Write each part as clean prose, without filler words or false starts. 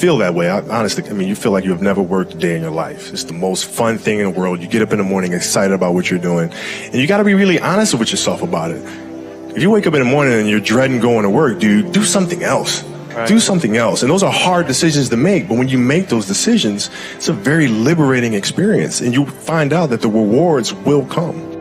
feel that way. Honestly, I mean, you feel like you have never worked a day in your life. It's the most fun thing in the world. You get up in the morning excited about what you're doing, and you got to be really honest with yourself about it. If you wake up in the morning and you're dreading going to work, dude, do something else. Right. Do something else. And those are hard decisions to make, but when you make those decisions, it's a very liberating experience, and you find out that the rewards will come.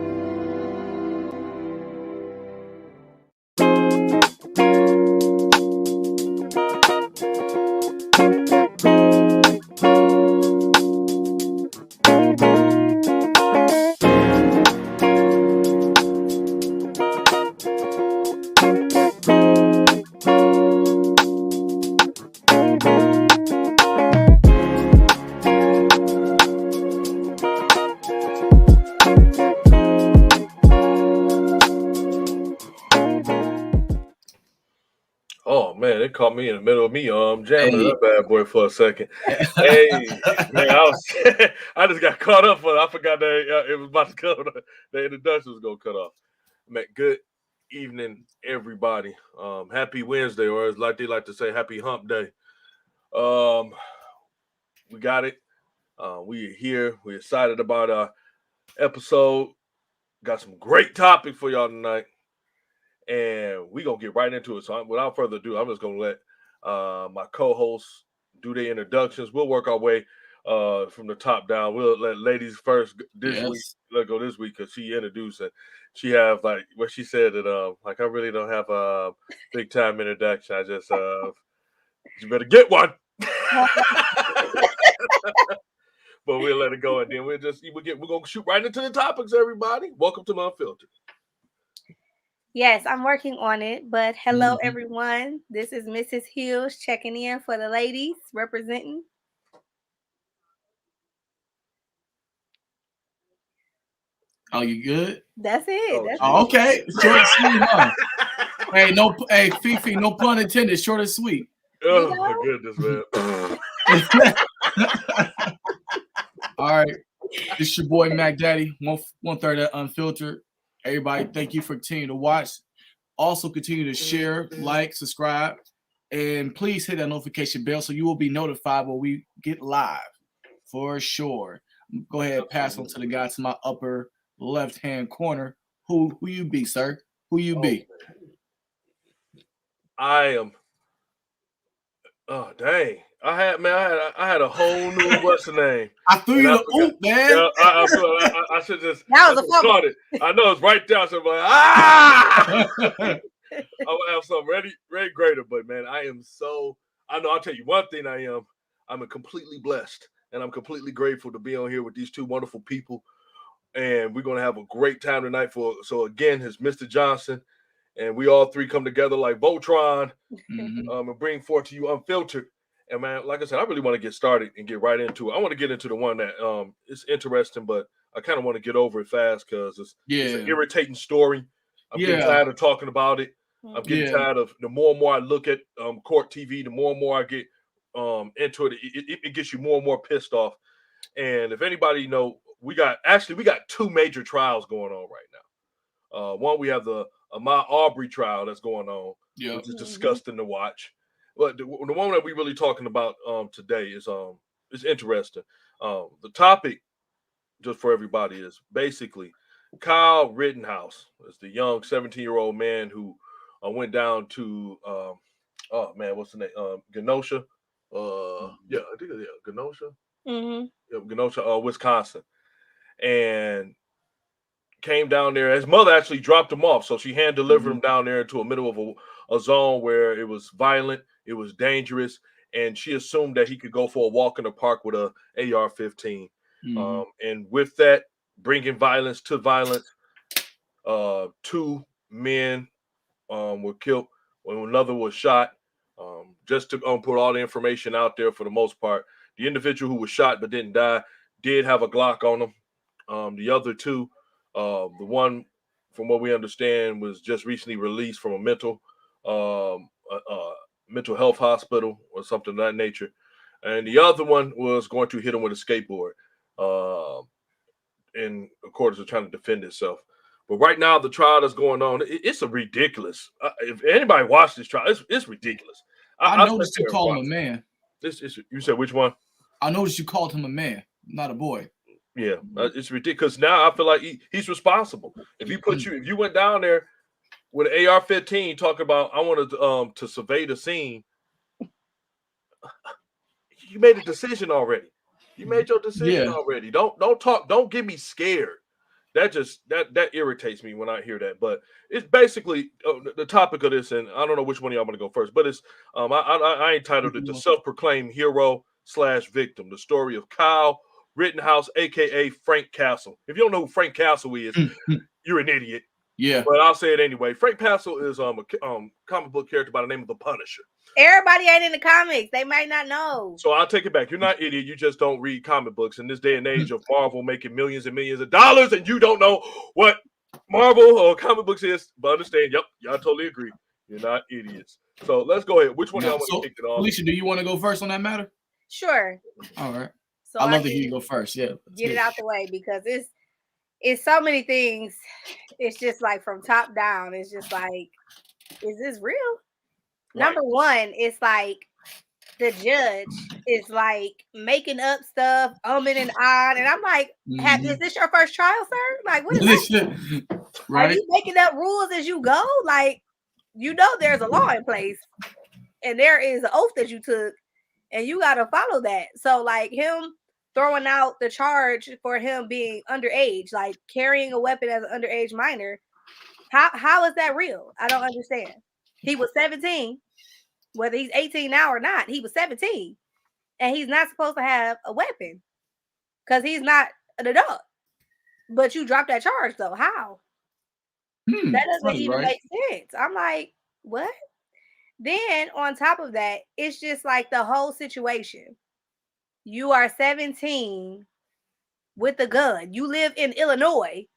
Man, it caught me in the middle of me jamming that bad boy for a second. Hey, man, I just got caught up for it. I forgot that it was about to cut. The introduction was gonna cut off. Man, good evening, everybody. Happy Wednesday, or as like they like to say, happy hump day. We got it. We are here. We're excited about our episode. Got some great topic for y'all tonight. And we're going to get right into it. So without further ado, I'm just going to let my co-hosts do their introductions. We'll work our way from the top down. We'll let ladies first this week. Let's go this week because she introduced it. She have like what she said that like I really don't have a big time introduction. I just you better get one. But we'll let it go, and then we're gonna shoot right into the topics, everybody. Welcome to Unfiltered. Yes, I'm working on it, but hello, everyone. This is Mrs. Hills checking in for the ladies, representing. Oh, you good? That's it. Okay. Short and sweet, huh? Hey, Fifi, no pun intended. Short and sweet. Oh, my goodness, man. All right. It's your boy, Mac Daddy, 1/3 of Unfiltered. Everybody, thank you for continuing to watch. Also, continue to share, like, subscribe, and please hit that notification bell so you will be notified when we get live for sure. Go ahead and pass on to the guy to my upper left-hand corner. Who you be, sir? Who you be? I am. Oh dang! I had a whole new what's the name? I threw you the oop, man. I should just. That was a fumble. I know it's right there. So I'm like, I will have something ready greater. But man, I am so. I know. I'll tell you one thing. I'm completely blessed, and I'm completely grateful to be on here with these two wonderful people, and we're gonna have a great time tonight. So again, it's Mr. Johnson. And we all three come together like Voltron and bring forth to you Unfiltered. And man, like I said, I really want to get started and get right into it. I want to get into the one that it's interesting, but I kind of want to get over it fast because it's an irritating story. I'm getting tired of talking about it. I'm getting tired of the more and more I look at court TV, the more and more I get into it. It gets you more and more pissed off. And if anybody know, we got two major trials going on right now. One, we have the Ahmaud Arbery trial that's going on, which is disgusting to watch. But the one that we're really talking about today is interesting. The topic, just for everybody, is basically Kyle Rittenhouse is the young 17-year-old man who went down to what's the name? Kenosha. Kenosha. Kenosha, Wisconsin, and came down there. His mother actually dropped him off, so she hand delivered him down there into the middle of a zone where it was violent, it was dangerous, and she assumed that he could go for a walk in the park with a AR-15. And with that, bringing violence to violence, two men were killed, when another was shot. Just to put all the information out there for the most part, the individual who was shot but didn't die did have a Glock on him. The other two, the one, from what we understand, was just recently released from a mental health hospital or something of that nature. And the other one was going to hit him with a skateboard. And of course, they're trying to defend itself. But right now, the trial that's going on, it's a ridiculous. If anybody watched this trial, it's ridiculous. I noticed you call him a man. You said which one? I noticed you called him a man, not a boy. Yeah, it's ridiculous. Now I feel like he's responsible. If you went down there with an AR-15 talking about I wanted to survey the scene, you made a decision already. You made your decision already. Don't talk. Don't get me scared. That irritates me when I hear that. But it's basically the topic of this, and I don't know which one of y'all want to go first. But it's I entitled it "The Self-Proclaimed Hero / Victim: The Story of Kyle Rittenhouse, aka Frank Castle." If you don't know who Frank Castle is, you're an idiot. Yeah, but I'll say it anyway. Frank Castle is a comic book character by the name of the Punisher. Everybody ain't in the comics. They might not know. So I'll take it back. You're not an idiot. You just don't read comic books in this day and age of Marvel making millions and millions of dollars, and you don't know what Marvel or comic books is. But understand, yep, y'all totally agree. You're not idiots. So let's go ahead. Which one y'all want to kick it off? Alicia, do you want to go first on that matter? Sure. All right. So I'd love to hear you go first. Yeah. Get it out the way because it's so many things. It's just like from top down. It's just like, is this real? Right. Number one, it's like the judge is like making up stuff, and ahhing, and I'm like, is this your first trial, sir? Like, what is that? Right? Are you making up rules as you go? Like, you know, there's a law in place, and there is an oath that you took, and you got to follow that. So, like, him throwing out the charge for him being underage, like carrying a weapon as an underage minor, how is that real? I don't understand. He was 17. Whether he's 18 now or not, he was 17. And he's not supposed to have a weapon because he's not an adult. But you dropped that charge, though. How? That doesn't even make sense. I'm like, what? Then on top of that, it's just like the whole situation. You are 17 with a gun. You live in Illinois,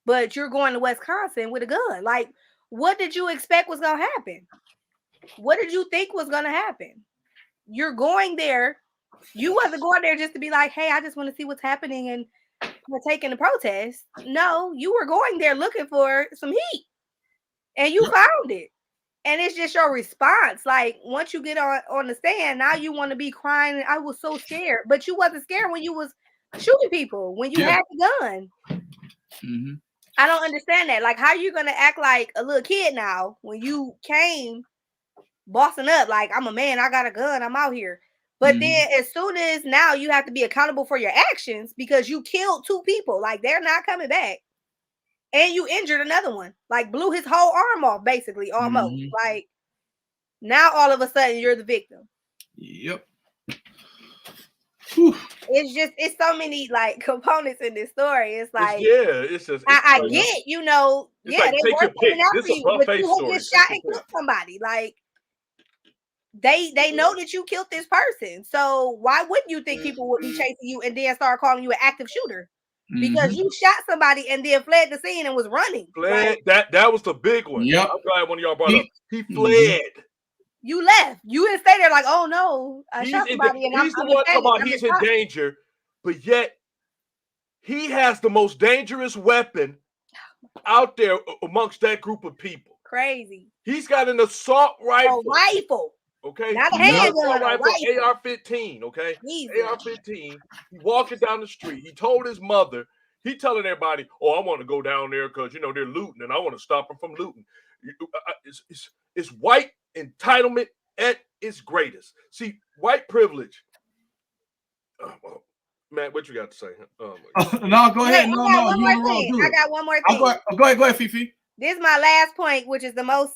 but you're going to Wisconsin with a gun. Like, what did you expect was going to happen? What did you think was going to happen? You're going there. You wasn't going there just to be like, hey, I just want to see what's happening and partake in the protest. No, you were going there looking for some heat. And you found it. And it's just your response. Like, once you get on the stand, now you want to be crying. I was so scared. But you wasn't scared when you was shooting people, when you had the gun. I don't understand that. Like, how are you going to act like a little kid now when you came bossing up like, I'm a man, I got a gun, I'm out here. But then as soon as now you have to be accountable for your actions because you killed 2 people, like they're not coming back. And you injured another one, like blew his whole arm off, basically, almost. Like, now all of a sudden you're the victim. Yep. It's so many like components in this story. It's like, it's just I get, you know, it's like, they were coming after you, but you just shot and killed somebody. Like, they know that you killed this person. So why wouldn't you think people would be chasing you and then start calling you an active shooter? Because you shot somebody and then fled the scene and was running. Fled. Like, that was the big one. Yep. I'm glad one of y'all brought up. He fled. You left. You didn't stay there like, oh no, I shot somebody and he's the one talking about he's in danger, but yet he has the most dangerous weapon out there amongst that group of people. Crazy. He's got an assault rifle. A rifle. Okay. Not a handgun. Rifle. AR-15. Okay. AR-15. He walking down the street. He told his mother. He telling everybody, "Oh, I want to go down there because you know they're looting, and I want to stop them from looting." It's white entitlement at its greatest. See, white privilege. Matt, what you got to say? No, go ahead. No, I got one more thing. Go ahead, Fifi. This is my last point, which is the most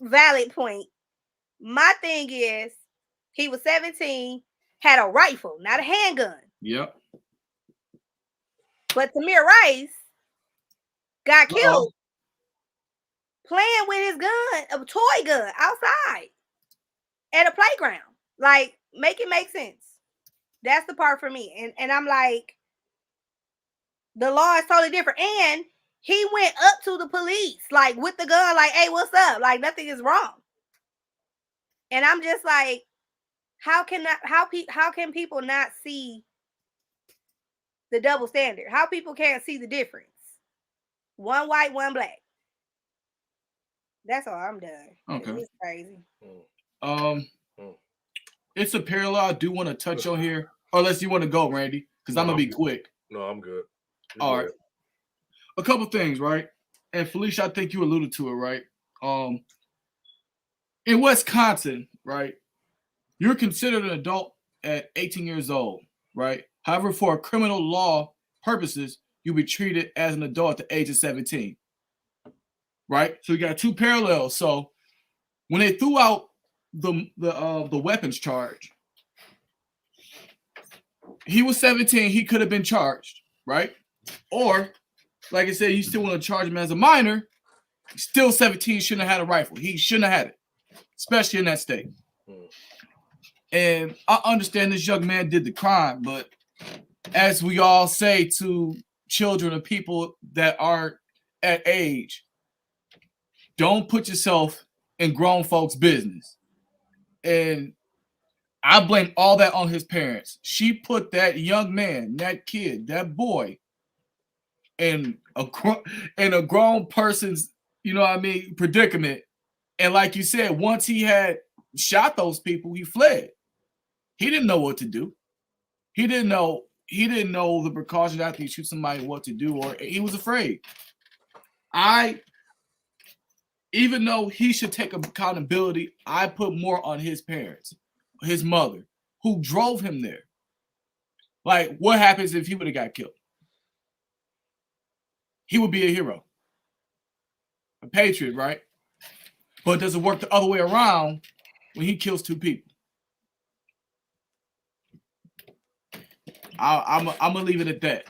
valid point. My thing is, he was 17, had a rifle, not a handgun. Yep. But Tamir Rice got killed playing with his gun, a toy gun, outside at a playground. Like, make it make sense. That's the part for me. And I'm like, the law is totally different. And he went up to the police, like, with the gun, like, hey, what's up? Like, nothing is wrong. And I'm just like, how can people not see the double standard? How people can't see the difference? One white, one black. That's all. I'm done. Okay. It's crazy. it's a parallel I do want to touch on here. Or unless you want to go, Randy, because I'm going to be quick. No, I'm good. All right. A couple things, right? And Felicia, I think you alluded to it, right? In Wisconsin, right, you're considered an adult at 18 years old, right? However, for criminal law purposes, you'll be treated as an adult at the age of 17, right? So you got two parallels. So when they threw out the weapons charge, he was 17. He could have been charged, right? Or, like I said, you still want to charge him as a minor. Still 17, shouldn't have had a rifle. He shouldn't have had it, especially in that state. And I understand this young man did the crime, but as we all say to children of people that are at age, don't put yourself in grown folks' business. And I blame all that on his parents. She put that young man, that kid, that boy in a grown person's, you know what I mean, predicament. And like you said, once he had shot those people, he fled. He didn't know what to do. He didn't know the precautions after you shoot somebody what to do, or he was afraid. Even though he should take accountability, I put more on his parents, his mother, who drove him there. Like, what happens if he would have got killed? He would be a hero, a patriot, right? But does it work the other way around when he kills two people? I'm gonna leave it at that.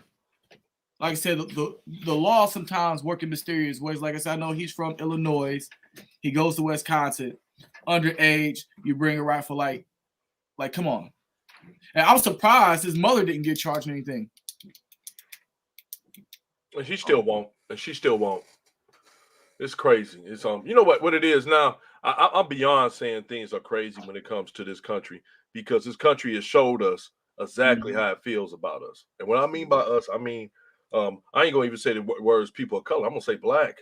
Like I said, the law sometimes work in mysterious ways. Like I said, I know he's from Illinois. He goes to Wisconsin. Underage, you bring a rifle, like come on. And I'm surprised his mother didn't get charged or anything. And she still won't. It's crazy. It's you know what it is now. I'm beyond saying things are crazy when it comes to this country, because this country has showed us exactly how it feels about us. And what I mean by us, I mean I ain't gonna even say the words people of color. I'm gonna say black.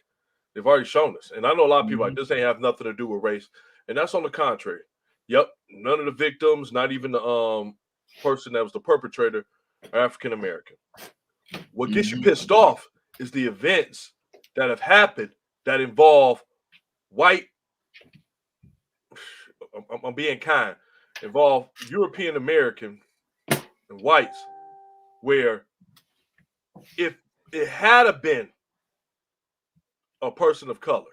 They've already shown us. And I know a lot of people like this ain't have nothing to do with race, and that's on the contrary. Yep, none of the victims, not even the person that was the perpetrator, are African American. What gets you pissed off is the events that have happened that involve white, I'm being kind, involve European American and whites, where if it had been a person of color,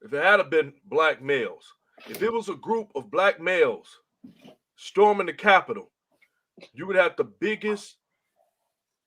if it had been black males, if it was a group of black males storming the Capitol, you would have the biggest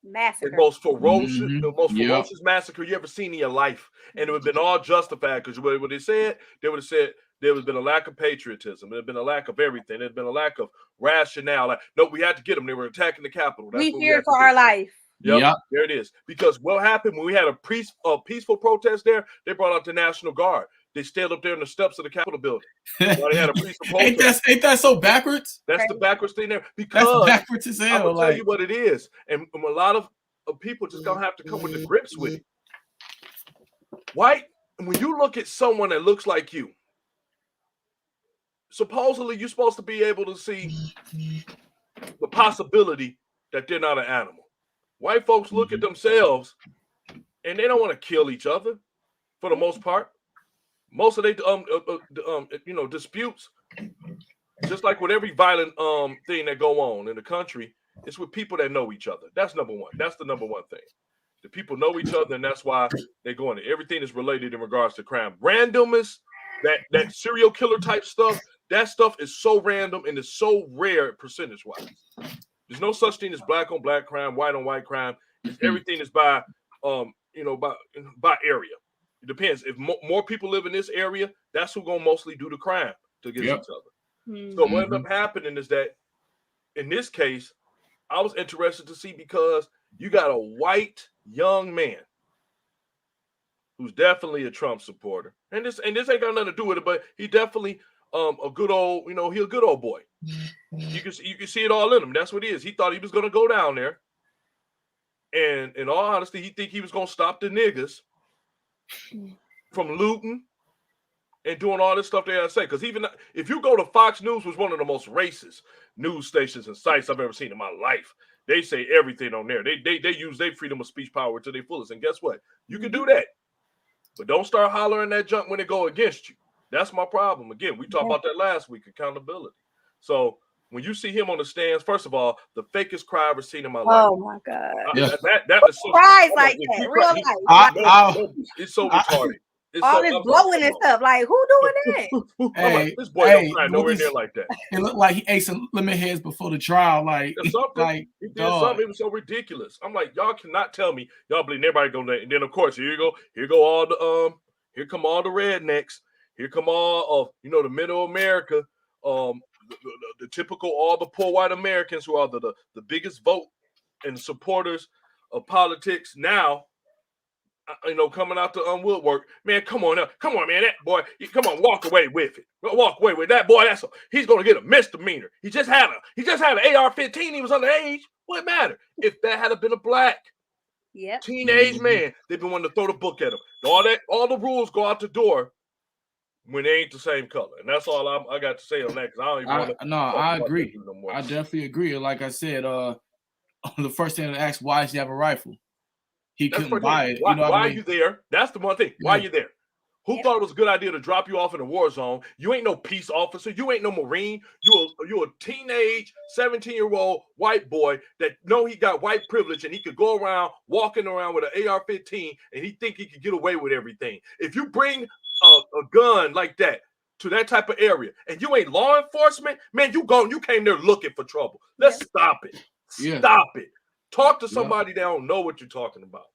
massacre, the most ferocious massacre you ever seen in your life, and it would have been all justified, because what they said, they would have said there would have been a lack of patriotism, there would have been a lack of everything, there had been a lack of rationale. Like, no, we had to get them. They were attacking the Capitol. We feared for our life. Yep, there it is. Because what happened when we had a peaceful protest there? They brought out the National Guard. They stayed up there in the steps of the Capitol building while they had a peaceful protest. Ain't that so backwards? That's the backwards thing there. Because that's backwards as hell. I'm gonna tell you what it is, and a lot of people just gonna have to come with the grips with it. White, when you look at someone that looks like you, supposedly you're supposed to be able to see the possibility that they're not an animal. White folks look at themselves and they don't want to kill each other for the most part. Most of their disputes, just like with every violent thing that go on in the country, it's with people that know each other. That's number one. That's the number one thing. The people know each other, and that's why they go into everything is related in regards to crime. Randomness, that serial killer type stuff, that stuff is so random and is so rare percentage-wise. There's no such thing as black on black crime, white on white crime. Everything is by area. It depends. If more people live in this area, that's who's gonna mostly do the crime against each other. So what ended up happening is that in this case, I was interested to see, because you got a white young man who's definitely a Trump supporter, and this ain't got nothing to do with it, but he definitely a good old, he a good old boy. You can see it all in him. That's what he is. He thought he was gonna go down there, and in all honesty, he think he was gonna stop the niggas from looting, and doing all this stuff they have to say. Because even if you go to Fox News, was one of the most racist news stations and sites I've ever seen in my life. They say everything on there. They use their freedom of speech power to their fullest. And guess what? You can do that. But don't start hollering that junk when it go against you. That's my problem. Again, we talked about that last week, accountability. So when you see him on the stands, first of all, the fakest cry I've ever seen in my life. Oh my God. That is so cries like that, real life. It's so retarded. It's all this blowing and stuff. Like, who doing that? Hey, like, this boy don't cry nowhere near like that. It looked like he ate some lemon heads before the trial. Like, something. He did something. It was so ridiculous. I'm like, y'all cannot tell me y'all believe everybody go there. And then of course, here go all the here come all the rednecks. Here come all of the middle America, the typical all the poor white Americans who are the biggest vote and supporters of politics now. Coming out to woodwork, man. Come on, man. That boy, come on, walk away with it. Walk away with that boy. He's gonna get a misdemeanor. He just had an AR-15. He was underage. What matter if that had been a black teenage man? They've been wanting to throw the book at him. All the rules go out the door when they ain't the same color, and that's all I got to say on that. Because I don't even want to. No, I agree. I definitely agree. Like I said, the first thing to ask, why does he have a rifle? He couldn't buy it. Why are you there? That's the one thing. Why are you there? Who thought it was a good idea to drop you off in a war zone? You ain't no peace officer. You ain't no Marine. You're a teenage 17-year-old white boy that know he got white privilege and he could go around walking around with an AR-15 and he think he could get away with everything. If you bring a gun like that to that type of area and you ain't law enforcement, man, you came there looking for trouble. Let's stop it. Stop it. Talk to somebody that don't know what you're talking about.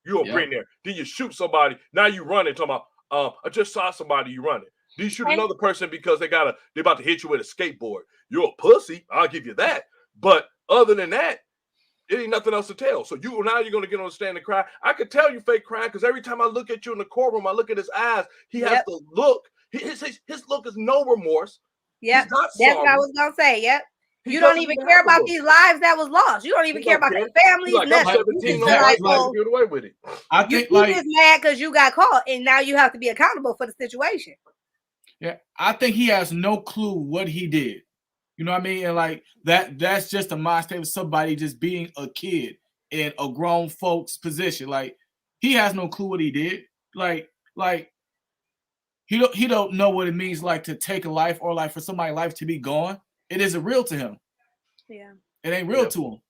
You don't bring there. Then you shoot somebody. Now you running. Talking about, I just saw somebody you running. Then you shoot another person because they about to hit you with a skateboard. You're a pussy. I'll give you that. But other than that, it ain't nothing else to tell. So you're going to get on the stand and cry. I could tell you fake crying because every time I look at you in the courtroom, I look at his eyes. He has the look. His look is no remorse. Yep. That's what I was going to say. Yep. You don't even care about these lives that was lost. You don't even care about their families. Like, nothing. Get away with it. I think you just mad because you got caught, and now you have to be accountable for the situation. Yeah, I think he has no clue what he did. You know what I mean? And like that's just a mind state of somebody just being a kid in a grown folks position. Like he has no clue what he did. Like he don't know what it means like to take a life or like for somebody's life to be gone. It isn't real to him. Yeah. It ain't real to him.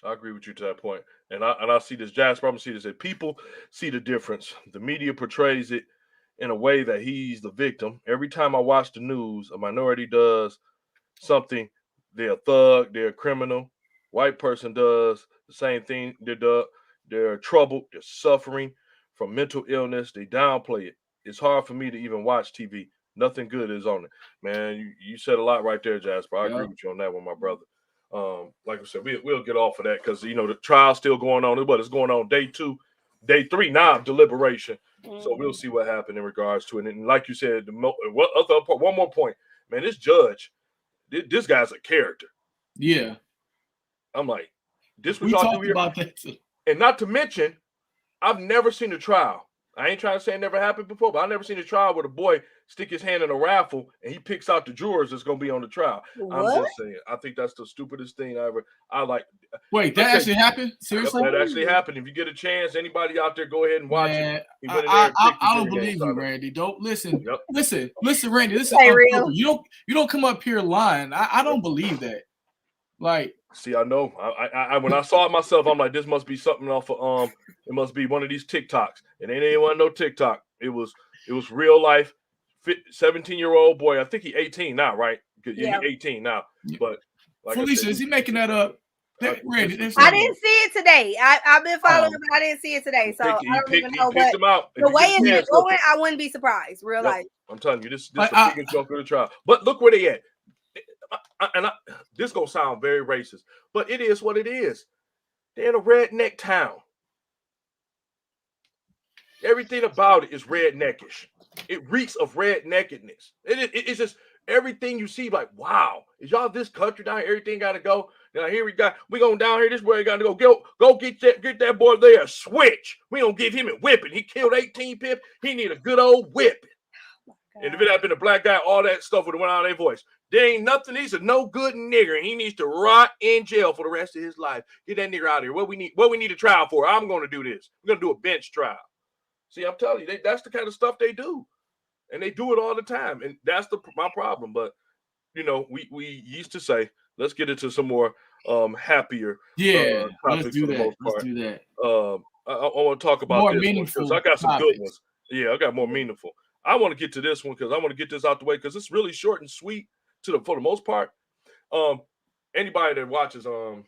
I agree with you to that point. And I see this, Jasper, I'm going to see this. If people see the difference, the media portrays it in a way that he's the victim. Every time I watch the news, a minority does something, they're a thug, they're a criminal. White person does the same thing. They're troubled, they're suffering from mental illness. They downplay it. It's hard for me to even watch TV. Nothing good is on it, man. You said a lot right there, Jasper. I agree with you on that one, my brother. Like I said, we'll get off of that because the trial's still going on. But it's going on day 2, day 3 now of deliberation. So we'll see what happened in regards to it. And like you said, one more point, man. This judge, this guy's a character. Yeah, I'm like, this we talked about that too. And not to mention, I've never seen a trial. I ain't trying to say it never happened before, but I've never seen a trial where the boy stick his hand in a raffle and he picks out the jurors that's going to be on the trial. What? I'm just saying. I think that's the stupidest thing I like. Wait, that actually happened? Seriously? That actually happened. If you get a chance, anybody out there, go ahead and watch it. I don't believe you, Randy. Don't listen. Yep. Listen, Randy. This is real. You don't come up here lying. I don't believe that. Like, see, I know. I when I saw it myself, I'm like, this must be something off of it must be one of these TikToks. And ain't anyone no TikTok. It was real life. 17-year-old boy. I think he's 18 now, right? Yeah, he's 18 now. But like Felicia, is he making that up? Randy, I didn't see it today. I've been following him, but I didn't see it today. So I don't even know. But the way it's going, I wouldn't be surprised. Real life. I'm telling you, this is the biggest joke of the trial. But look where they at. This gonna sound very racist, but it is what it is. They're in a redneck town. Everything about it is redneckish. It reeks of redneckedness. It's just everything you see, like, wow, is y'all this country down here? Everything gotta go. Now here we going down here. This where you gotta go. Go get that boy there a switch. We don't give him a whipping. He killed 18 people. He need a good old whipping. And if it had been a black guy, all that stuff would have went out of their voice. There ain't nothing. He's a no good nigger, and he needs to rot in jail for the rest of his life. Get that nigger out of here. What we need a trial for? I'm going to do this. We're going to do a bench trial. See, I'm telling you, that's the kind of stuff they do, and they do it all the time. And that's my problem. But you know, we used to say, let's get into some more happier. Let's do that. Let's do that. I want to talk about more this meaningful because I got some topics. good ones. Yeah, I got more meaningful. I want to get to this one because I want to get this out the way because it's really short and sweet for the most part. Anybody that watches or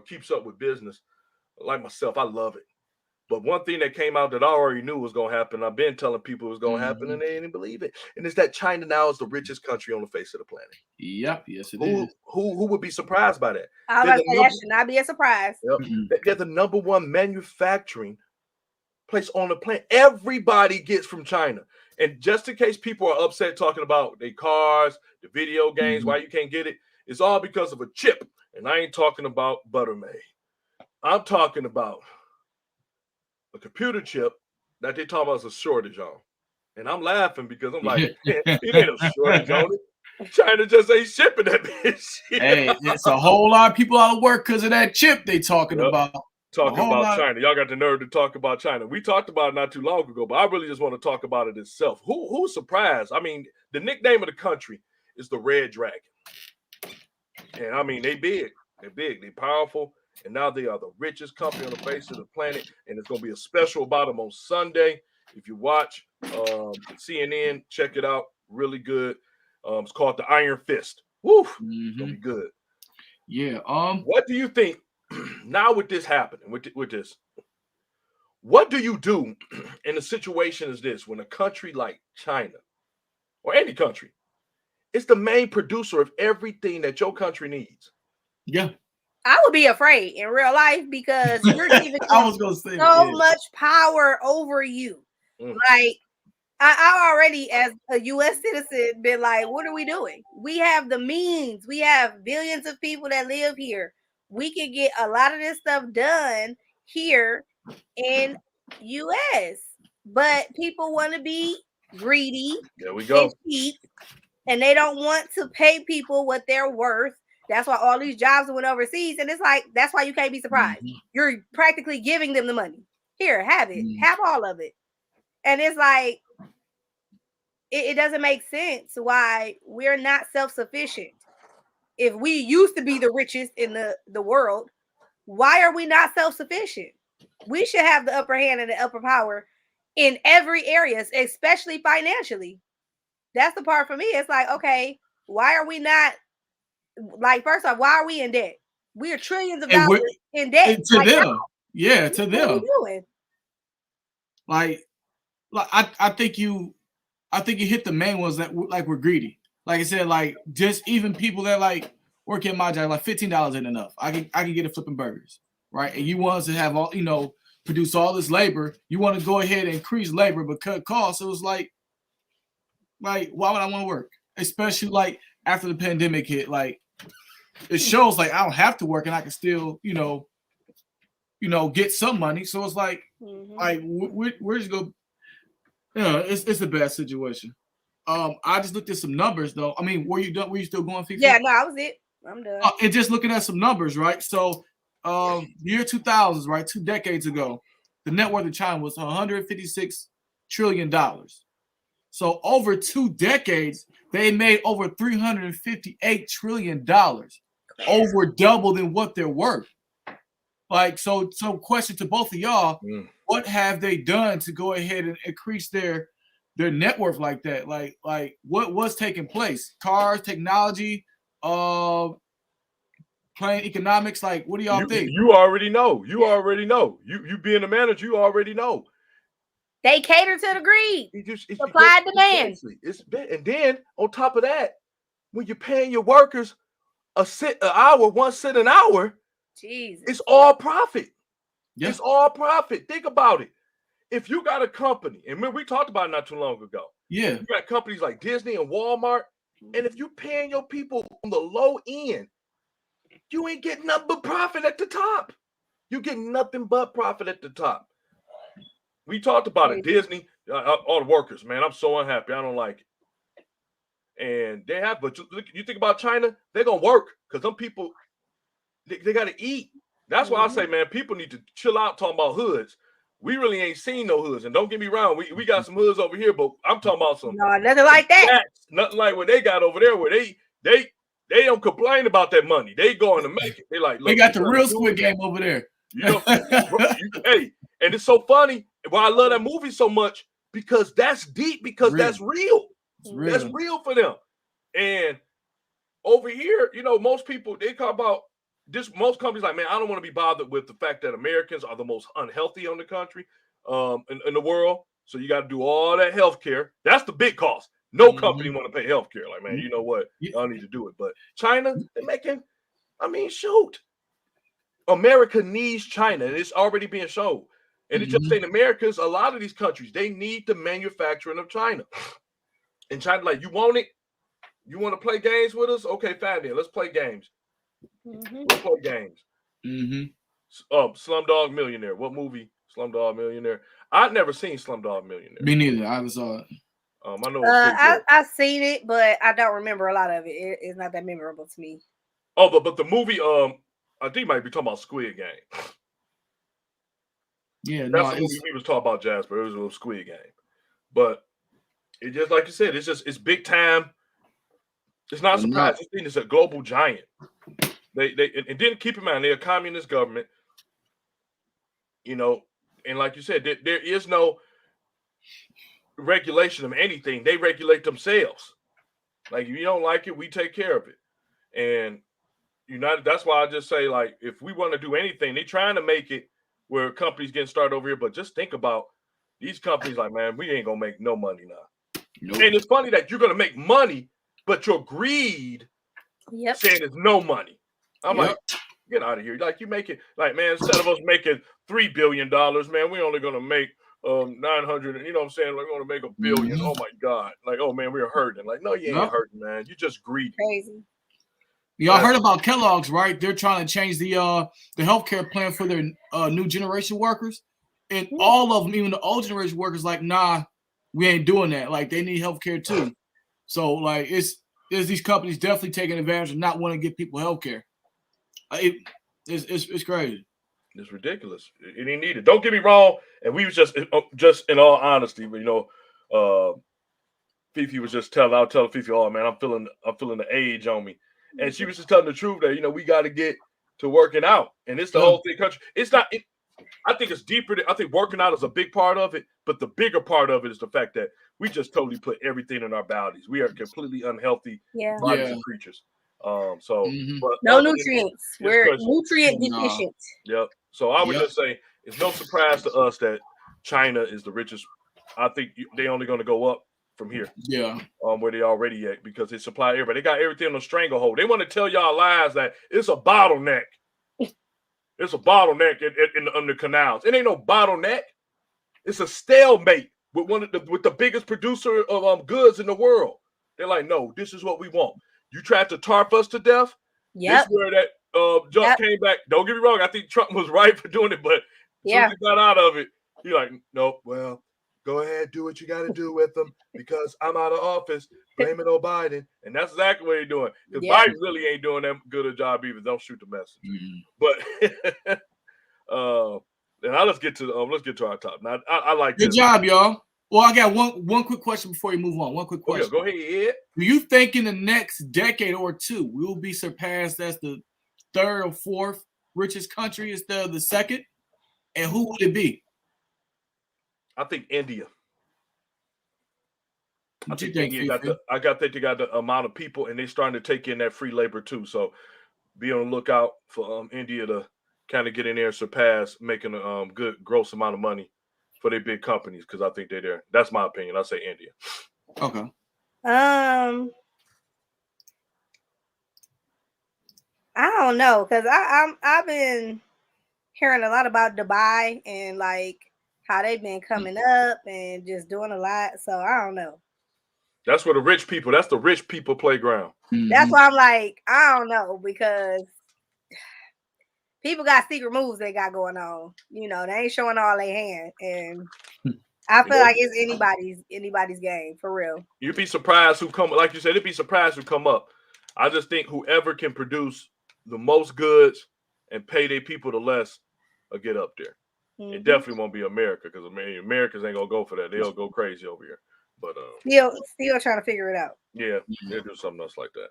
keeps up with business like myself, I love it. But one thing that came out that I already knew was going to happen, I've been telling people it was going to happen, and they didn't believe it. And it's that China now is the richest country on the face of the planet. Yep, yes it is. Who would be surprised by that? I was like, that should not be a surprise. Yep. They're the number one manufacturing place on the planet. Everybody gets from China. And just in case people are upset talking about their cars, the video games, why you can't get it, it's all because of a chip. And I ain't talking about Buttermade. I'm talking about a computer chip that they talk about as a shortage on. And I'm laughing because I'm like, it ain't a shortage on it. China just ain't shipping that bitch. Hey, it's a whole lot of people out of work because of that chip they talking about. Talking about China. Y'all got the nerve to talk about China. We talked about it not too long ago, but I really just want to talk about it itself. Who's surprised? I mean, the nickname of the country is the Red Dragon. And I mean, they big. They're big. They're powerful. And now they are the richest company on the face of the planet. And it's going to be a special about them on Sunday. If you watch CNN, check it out. Really good. It's called the Iron Fist. Woo! It's going to be good. Yeah. What do you think now with this happening, with this? What do you do in a situation as this when a country like China or any country is the main producer of everything that your country needs? Yeah. I would be afraid in real life because you're giving I was gonna say so much power over you. Like I already, as a U.S. citizen, been like, what are we doing? We have the means. We have billions of people that live here. We can get a lot of this stuff done here in U.S. But people want to be greedy. There we go. And cheap, and they don't want to pay people what they're worth. That's why all these jobs went overseas. And it's like, that's why you can't be surprised. You're practically giving them the money. Here, have it. Have all of it. And it's like, it doesn't make sense why we're not self-sufficient. If we used to be the richest in the world, why are we not self-sufficient? We should have the upper hand and the upper power in every area, especially financially. That's the part for me. It's like, okay, why are we not, like, first off, why are we in debt? We are trillions of dollars in debt. To them. Yeah, to them. What are we doing? Like I think you hit the main ones that like we're greedy. Like I said, like just even people that like work at my job, like $15 ain't enough. I can get a flipping burgers, right? And you want us to have all, produce all this labor. You want to go ahead and increase labor but cut costs. It was like why would I want to work? Especially like after the pandemic hit, like it shows like I don't have to work and I can still, get some money. So it's like, like we're just go. It's a bad situation. I just looked at some numbers though. I mean, were you done? Were you still going, Fifi? Yeah, no, I was it. I'm done. And just looking at some numbers, right? So, year 2000s, right? 2 decades ago, the net worth of China was $156 trillion. So over 2 decades, they made over $358 trillion, over double than what they're worth. Like, so question to both of y'all, what have they done to go ahead and increase their net worth like that? Like what's taking place? Cars, technology, playing economics, like what do y'all think? You already know. You being a manager, you already know. They cater to the greed. Supply and demand. And then on top of that, when you're paying your workers a cent an hour, 1 cent an hour, Jesus, it's all profit. Yeah. It's all profit. Think about it. If you got a company, and we talked about it not too long ago. Yeah. You got companies like Disney and Walmart, and if you're paying your people on the low end, you ain't getting nothing but profit at the top. You getting nothing but profit at the top. We talked about it. Disney, all the workers, man. I'm so unhappy. I don't like it. And they have, but you think about China, they're gonna work because some people they got to eat. That's why I say, man, people need to chill out talking about hoods. We really ain't seen no hoods, and don't get me wrong, we got some hoods over here, but I'm talking about some nothing like that. Nothing like what they got over there, where they don't complain about that money. They going to make it. They like, look, they got the real Squid Game over there. You know, hey, and it's so funny. Why I love that movie so much because that's deep, because that's real. That's real for them. And over here, you know, most people they talk about this. Most companies like, man, I don't want to be bothered with the fact that Americans are the most unhealthy on the country, in the world. So you got to do all that health care. That's the big cost. No company want to pay health care. Like, man, you know what? Y'all need to do it. But China, they're making. I mean, shoot. America needs China, and it's already being shown. And it's just saying, Americans, a lot of these countries, they need the manufacturing of China. And China, like, you want it? You want to play games with us? Okay, fine then. Let's play games. Let's play games. Slumdog Millionaire. What movie? Slumdog Millionaire. I've never seen Slumdog Millionaire. Me neither. I saw it. I know. I've seen it, but I don't remember a lot of it. It's not that memorable to me. Oh, but the movie, I think you might be talking about Squid Game. Yeah, that's the movie we was talking about, Jasper. It was a little Squid Game, but it just like you said, it's big time. It's not surprising. This thing is a global giant. They and didn't keep in mind they're a communist government, you know, and like you said, there is no regulation of anything. They regulate themselves. Like, if you don't like it, we take care of it. And that's why I just say, like, if we want to do anything, they're trying to make it where companies getting started over here. But just think about these companies, like, man, we ain't gonna make no money now. Nope. And it's funny that you're gonna make money, but your greed saying there's no money. I'm like, get out of here. Like, you make it like, man, instead of us making $3 billion, man, we're only gonna make 900, you know what I'm saying? Like, we're gonna make $1 billion. Oh my God. Like, oh man, we're hurting. Like, no, you ain't hurting, man. You just greedy. Crazy. Y'all heard about Kellogg's, right? They're trying to change the healthcare plan for their new generation workers. And all of them, even the old generation workers, like, nah, we ain't doing that. Like, they need healthcare too. So, like, it's these companies definitely taking advantage of not wanting to give people healthcare. It's crazy. It's ridiculous. It ain't needed. Don't get me wrong. And we was just in all honesty, you know, Fifi was just I'll tell Fifi, oh man, I'm feeling the age on me. And she was just telling the truth that, you know, we got to get to working out. And it's the whole thing. It's not, I think it's deeper. I think working out is a big part of it. But the bigger part of it is the fact that we just totally put everything in our bodies. We are completely unhealthy bodies and creatures. But no nutrients. We're nutrient deficient. Yep. So I would just say it's no surprise to us that China is the richest. I think they're only going to go up from here. Yeah. Where they already at, because they supply everybody. They got everything on a stranglehold. They want to tell y'all lies that it's a bottleneck. It's a bottleneck in the canals. It ain't no bottleneck. It's a stalemate with with the biggest producer of goods in the world. They're like, no, this is what we want. You tried to tarp us to death. This is where that jump came back. Don't get me wrong. I think Trump was right for doing it, but as soon as he got out of it, you're like, nope. Well, go ahead, do what you got to do with them, because I'm out of office. Blame it on Biden. And that's exactly what he's doing. Because Biden really ain't doing that good a job either. Don't shoot the message. But now let's get to our top. Now I like good job, y'all. Well, I got one quick question before you move on. One quick question. Go ahead, Ed. Do you think in the next decade or two we will be surpassed as the third or fourth richest country instead of the second? And who would it be? I think India. I think they got the amount of people, and they're starting to take in that free labor too. So be on the lookout for India to kind of get in there and surpass, making a good gross amount of money for their big companies, because I think they're there. That's my opinion. I say India. Okay. I don't know, because I've been hearing a lot about Dubai and like how they've been coming up and just doing a lot. So I don't know. That's where the rich people. That's the rich people playground. That's why I'm like, I don't know, because people got secret moves they got going on. You know, they ain't showing all their hand, and I feel like it's anybody's game for real. You'd be surprised who come. Like you said, it'd be surprised who come up. I just think whoever can produce the most goods and pay their people the less will get up there. Mm-hmm. It definitely won't be America because Americans ain't gonna go for that. They'll go crazy over here. But still trying to figure it out. Yeah, they'll do something else like that.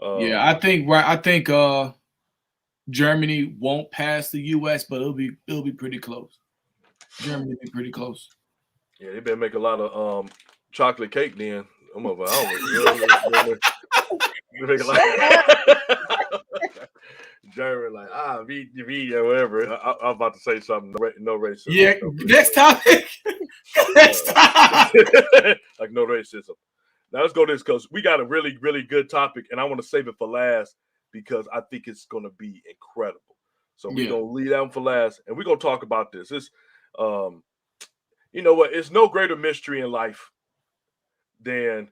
I think Germany won't pass the U.S., but it'll be pretty close. Germany will be pretty close. Yeah, they better make a lot of chocolate cake then. I'm over. German, like V or whatever. I'm about to say something. No racism. Yeah, next topic. Next topic. Like no racism. Now let's go to this because we got a really, really good topic, and I want to save it for last because I think it's going to be incredible. So we're going to leave that one for last, and we're going to talk about this. It's, you know what? It's no greater mystery in life than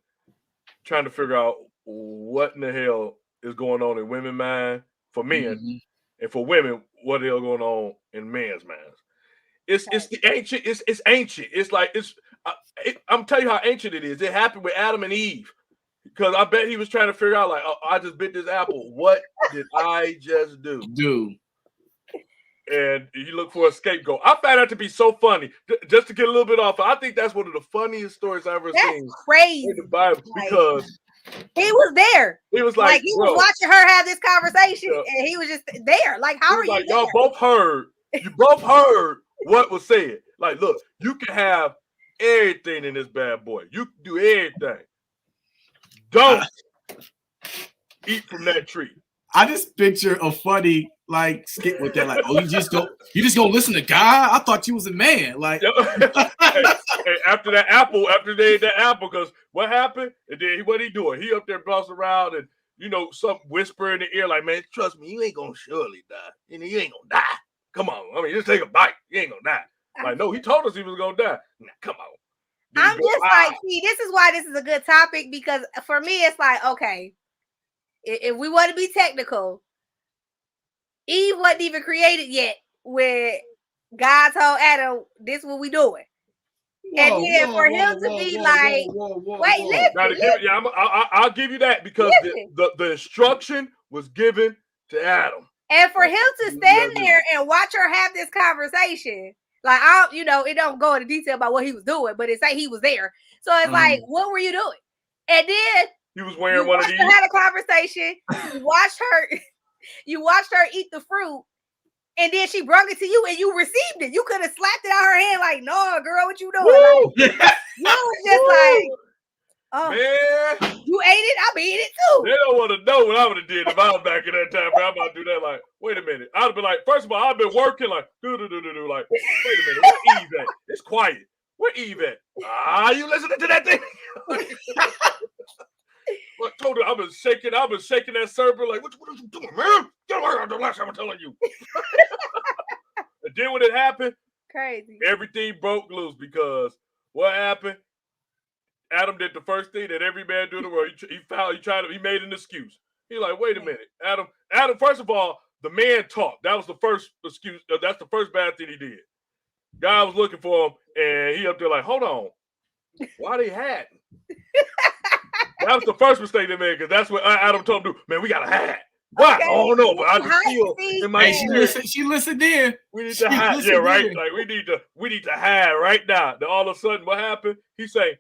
trying to figure out what in the hell is going on in women's mind for men, and for women, what the hell going on in men's minds. It's the ancient. It's ancient. It's like I'm telling you how ancient it is. It happened with Adam and Eve, because I bet he was trying to figure out like, oh, I just bit this apple. What did I just do? And you look for a scapegoat. I found that to be so funny. Just to get a little bit off, I think that's one of the funniest stories I've ever seen. That's crazy in the Bible, because he was there. He was like he was watching her have this conversation, and he was just there. Like, how are you? Like, y'all both heard. You both heard what was said. Like, look, you can have everything in this bad boy. You can do everything. Don't eat from that tree. I just picture a funny skit with that. Like, oh, you just gonna listen to God? I thought you was a man. Like, hey, after that apple, after they ate that apple, because what happened? And then what he doing? He up there bouncing around and some whisper in the ear, like, man, trust me, you ain't gonna surely die. You ain't gonna die. Come on. I mean, just take a bite. You ain't gonna die. Like, no, he told us he was gonna die. Nah, come on. I'm just like, see, this is why this is a good topic, because for me, it's like, okay, if we want to be technical, Eve wasn't even created yet when God told Adam, this is what we doing. And then for him to be like, wait, listen. I'll give you that, because the instruction was given to Adam. And for him to stand there and watch her have this conversation, like, it don't go into detail about what he was doing, but it say he was there. So it's like, what were you doing? And then he was wearing one of these. Had a conversation. You watched her eat the fruit, and then she brought it to you, and you received it. You could have slapped it out her hand, like, "No, girl, what you doing?" Like, you was just like, "Oh, man, you ate it. I'm eating it too." They don't want to know what I would have did if I was back in that time. I'm about to do that. Like, wait a minute. I'd have been like, first of all, I've been working like, like, wait a minute, where Eve at? It's quiet. Where Eve at? You listening to that thing? I told her I've been shaking that serpent. Like, what are you doing, man? Get away from the last time I'm telling you. And then when it happened, crazy. Everything broke loose, because what happened? Adam did the first thing that every man do in the world. He made an excuse. He like, wait a minute, Adam. First of all, the man talked. That was the first excuse. That's the first bad thing he did. God was looking for him, and he up there like, hold on, why they hadn't? That was the first mistake they made, because that's what Adam told him to do. Man, we got to hide. Why? Okay. I don't know, but I just feel in my she listened in. We need to hide. Yeah, right. Like, we need to hide right now. Then all of a sudden, what happened? He say,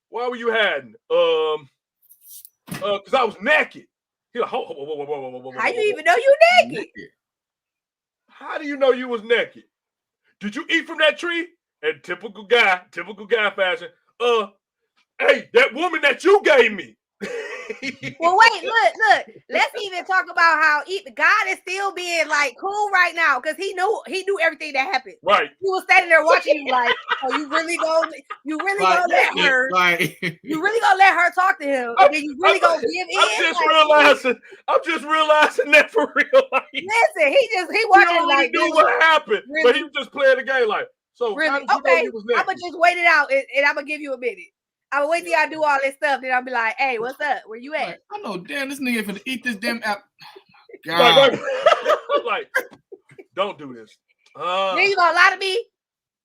why were you hiding? Because I was naked. He like, whoa. How you even know you naked? How do you know you was naked? Did you eat from that tree? And typical guy fashion. Hey, that woman that you gave me. Well, wait, look. Let's even talk about how God is still being like cool right now, because he knew everything that happened. Right. He was standing there watching you like, oh, you really gonna let her? You really gonna let her talk to him? And then you really gonna give in? I'm just realizing that for real. Like, listen, he watching like knew what happened, really? But he was just playing the game like. So really? Okay, I'm gonna just wait it out, and I'm gonna give you a minute. I'm gonna wait till y'all do all this stuff, then I'll be like, hey, what's up? Where you at? I know, damn, this nigga finna eat this damn apple. God. Like, don't do this. Then you gonna lie to me?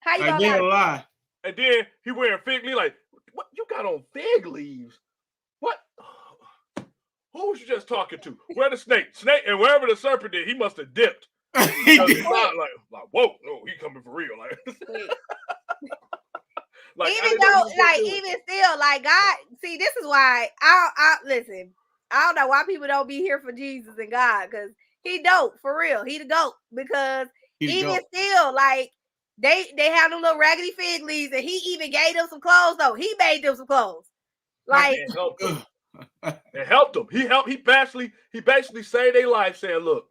How you gonna lie? And then he wearing fig leaves. Like, what you got on fig leaves? What? Who was you just talking to? Where the snake? Snake, and wherever the serpent did, he must have dipped. Because he's not like, whoa, no, he coming for real. Like, even though, like, even still, like, God, see, this is why I listen. I don't know why people don't be here for Jesus and God, because he dope for real. He the goat, because even still, like, they have them little raggedy fig leaves, and he even gave them some clothes. Though he made them some clothes, like. It helped them. He basically saved their life, saying, "Look,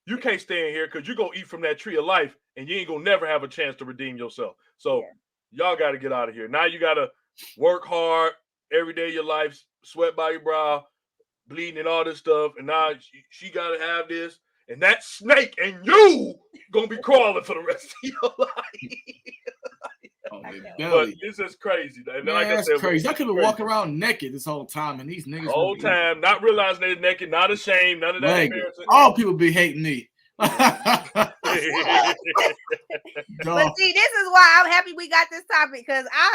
you can't stay in here because you're gonna eat from that tree of life, and you ain't gonna never have a chance to redeem yourself. So y'all got to get out of here. Now you got to work hard every day of your life, sweat by your brow, bleeding and all this stuff, and now she got to have this, and that snake and you gonna be crawling for the rest of your life." But this is crazy. And man, like I said, crazy. I could have walked around naked this whole time, and these niggas whole time not realizing they're naked, not ashamed, none of that. All people be hating me. But see, this is why I'm happy we got this topic, because I'm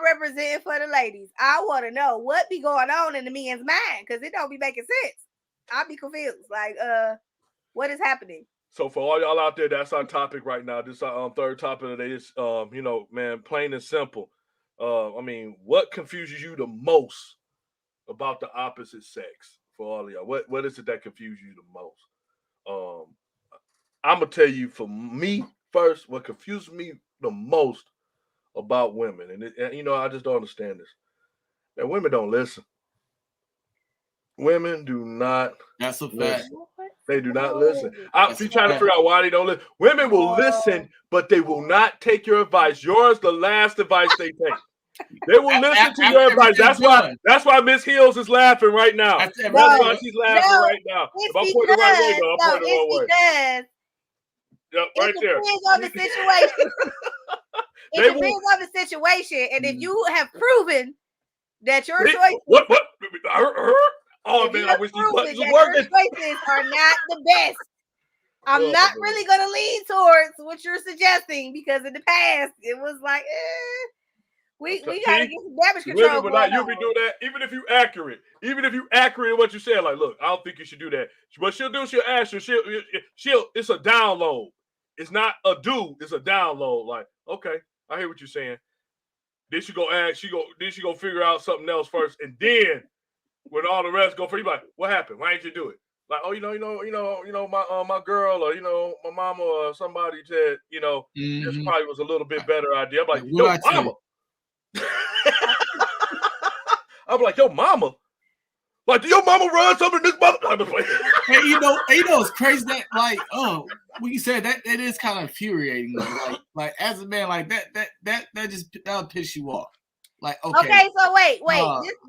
representing for the ladies. I want to know what be going on in the men's mind, because it don't be making sense. I'll be confused. Like, what is happening? So for all y'all out there, that's our topic right now. This is our third topic today. Is man, plain and simple. I mean, what confuses you the most about the opposite sex? For all of y'all, what is it that confuses you the most? I'm gonna tell you, for me first, what confuses me the most about women, and I just don't understand this. That women don't listen. Women do not. That's a fact. Listen. They do not listen. I'm trying to figure out why they don't listen. Women will listen, but they will not take your advice. Yours, the last advice they take. They will listen to your advice. That's why Miss Hills is laughing right now. That's why she's laughing right now. If I'm pointing the right way, though, I'm pointing the wrong way. Yep, right there. It depends on the situation. It depends on the situation, and if you have proven that your choices. What? Oh man, I wish these buttons were working. Your choices are not the best. I'm not really gonna lean towards what you're suggesting, because in the past it was like, we gotta get some damage control. But you'll be doing that, even if you're accurate. Even if you're accurate in what you said, like, look, I don't think you should do that. What she'll do, she'll ask you. She'll. It's a download. It's not a do. It's a download. Like, okay, I hear what you're saying. Then she go ask. Then she go figure out something else first, and then. When all the rest go for you, like, what happened? Why didn't you do it? Like, my girl, or my mama, or somebody said, this probably was a little bit better idea. I'm like, yo, mama. I'm like, yo, mama. Like, do your mama run something in this mother? Hey, it's crazy that, like, when you said that, it is kind of infuriating. Like as a man, like that'll piss you off. Like, okay, so wait.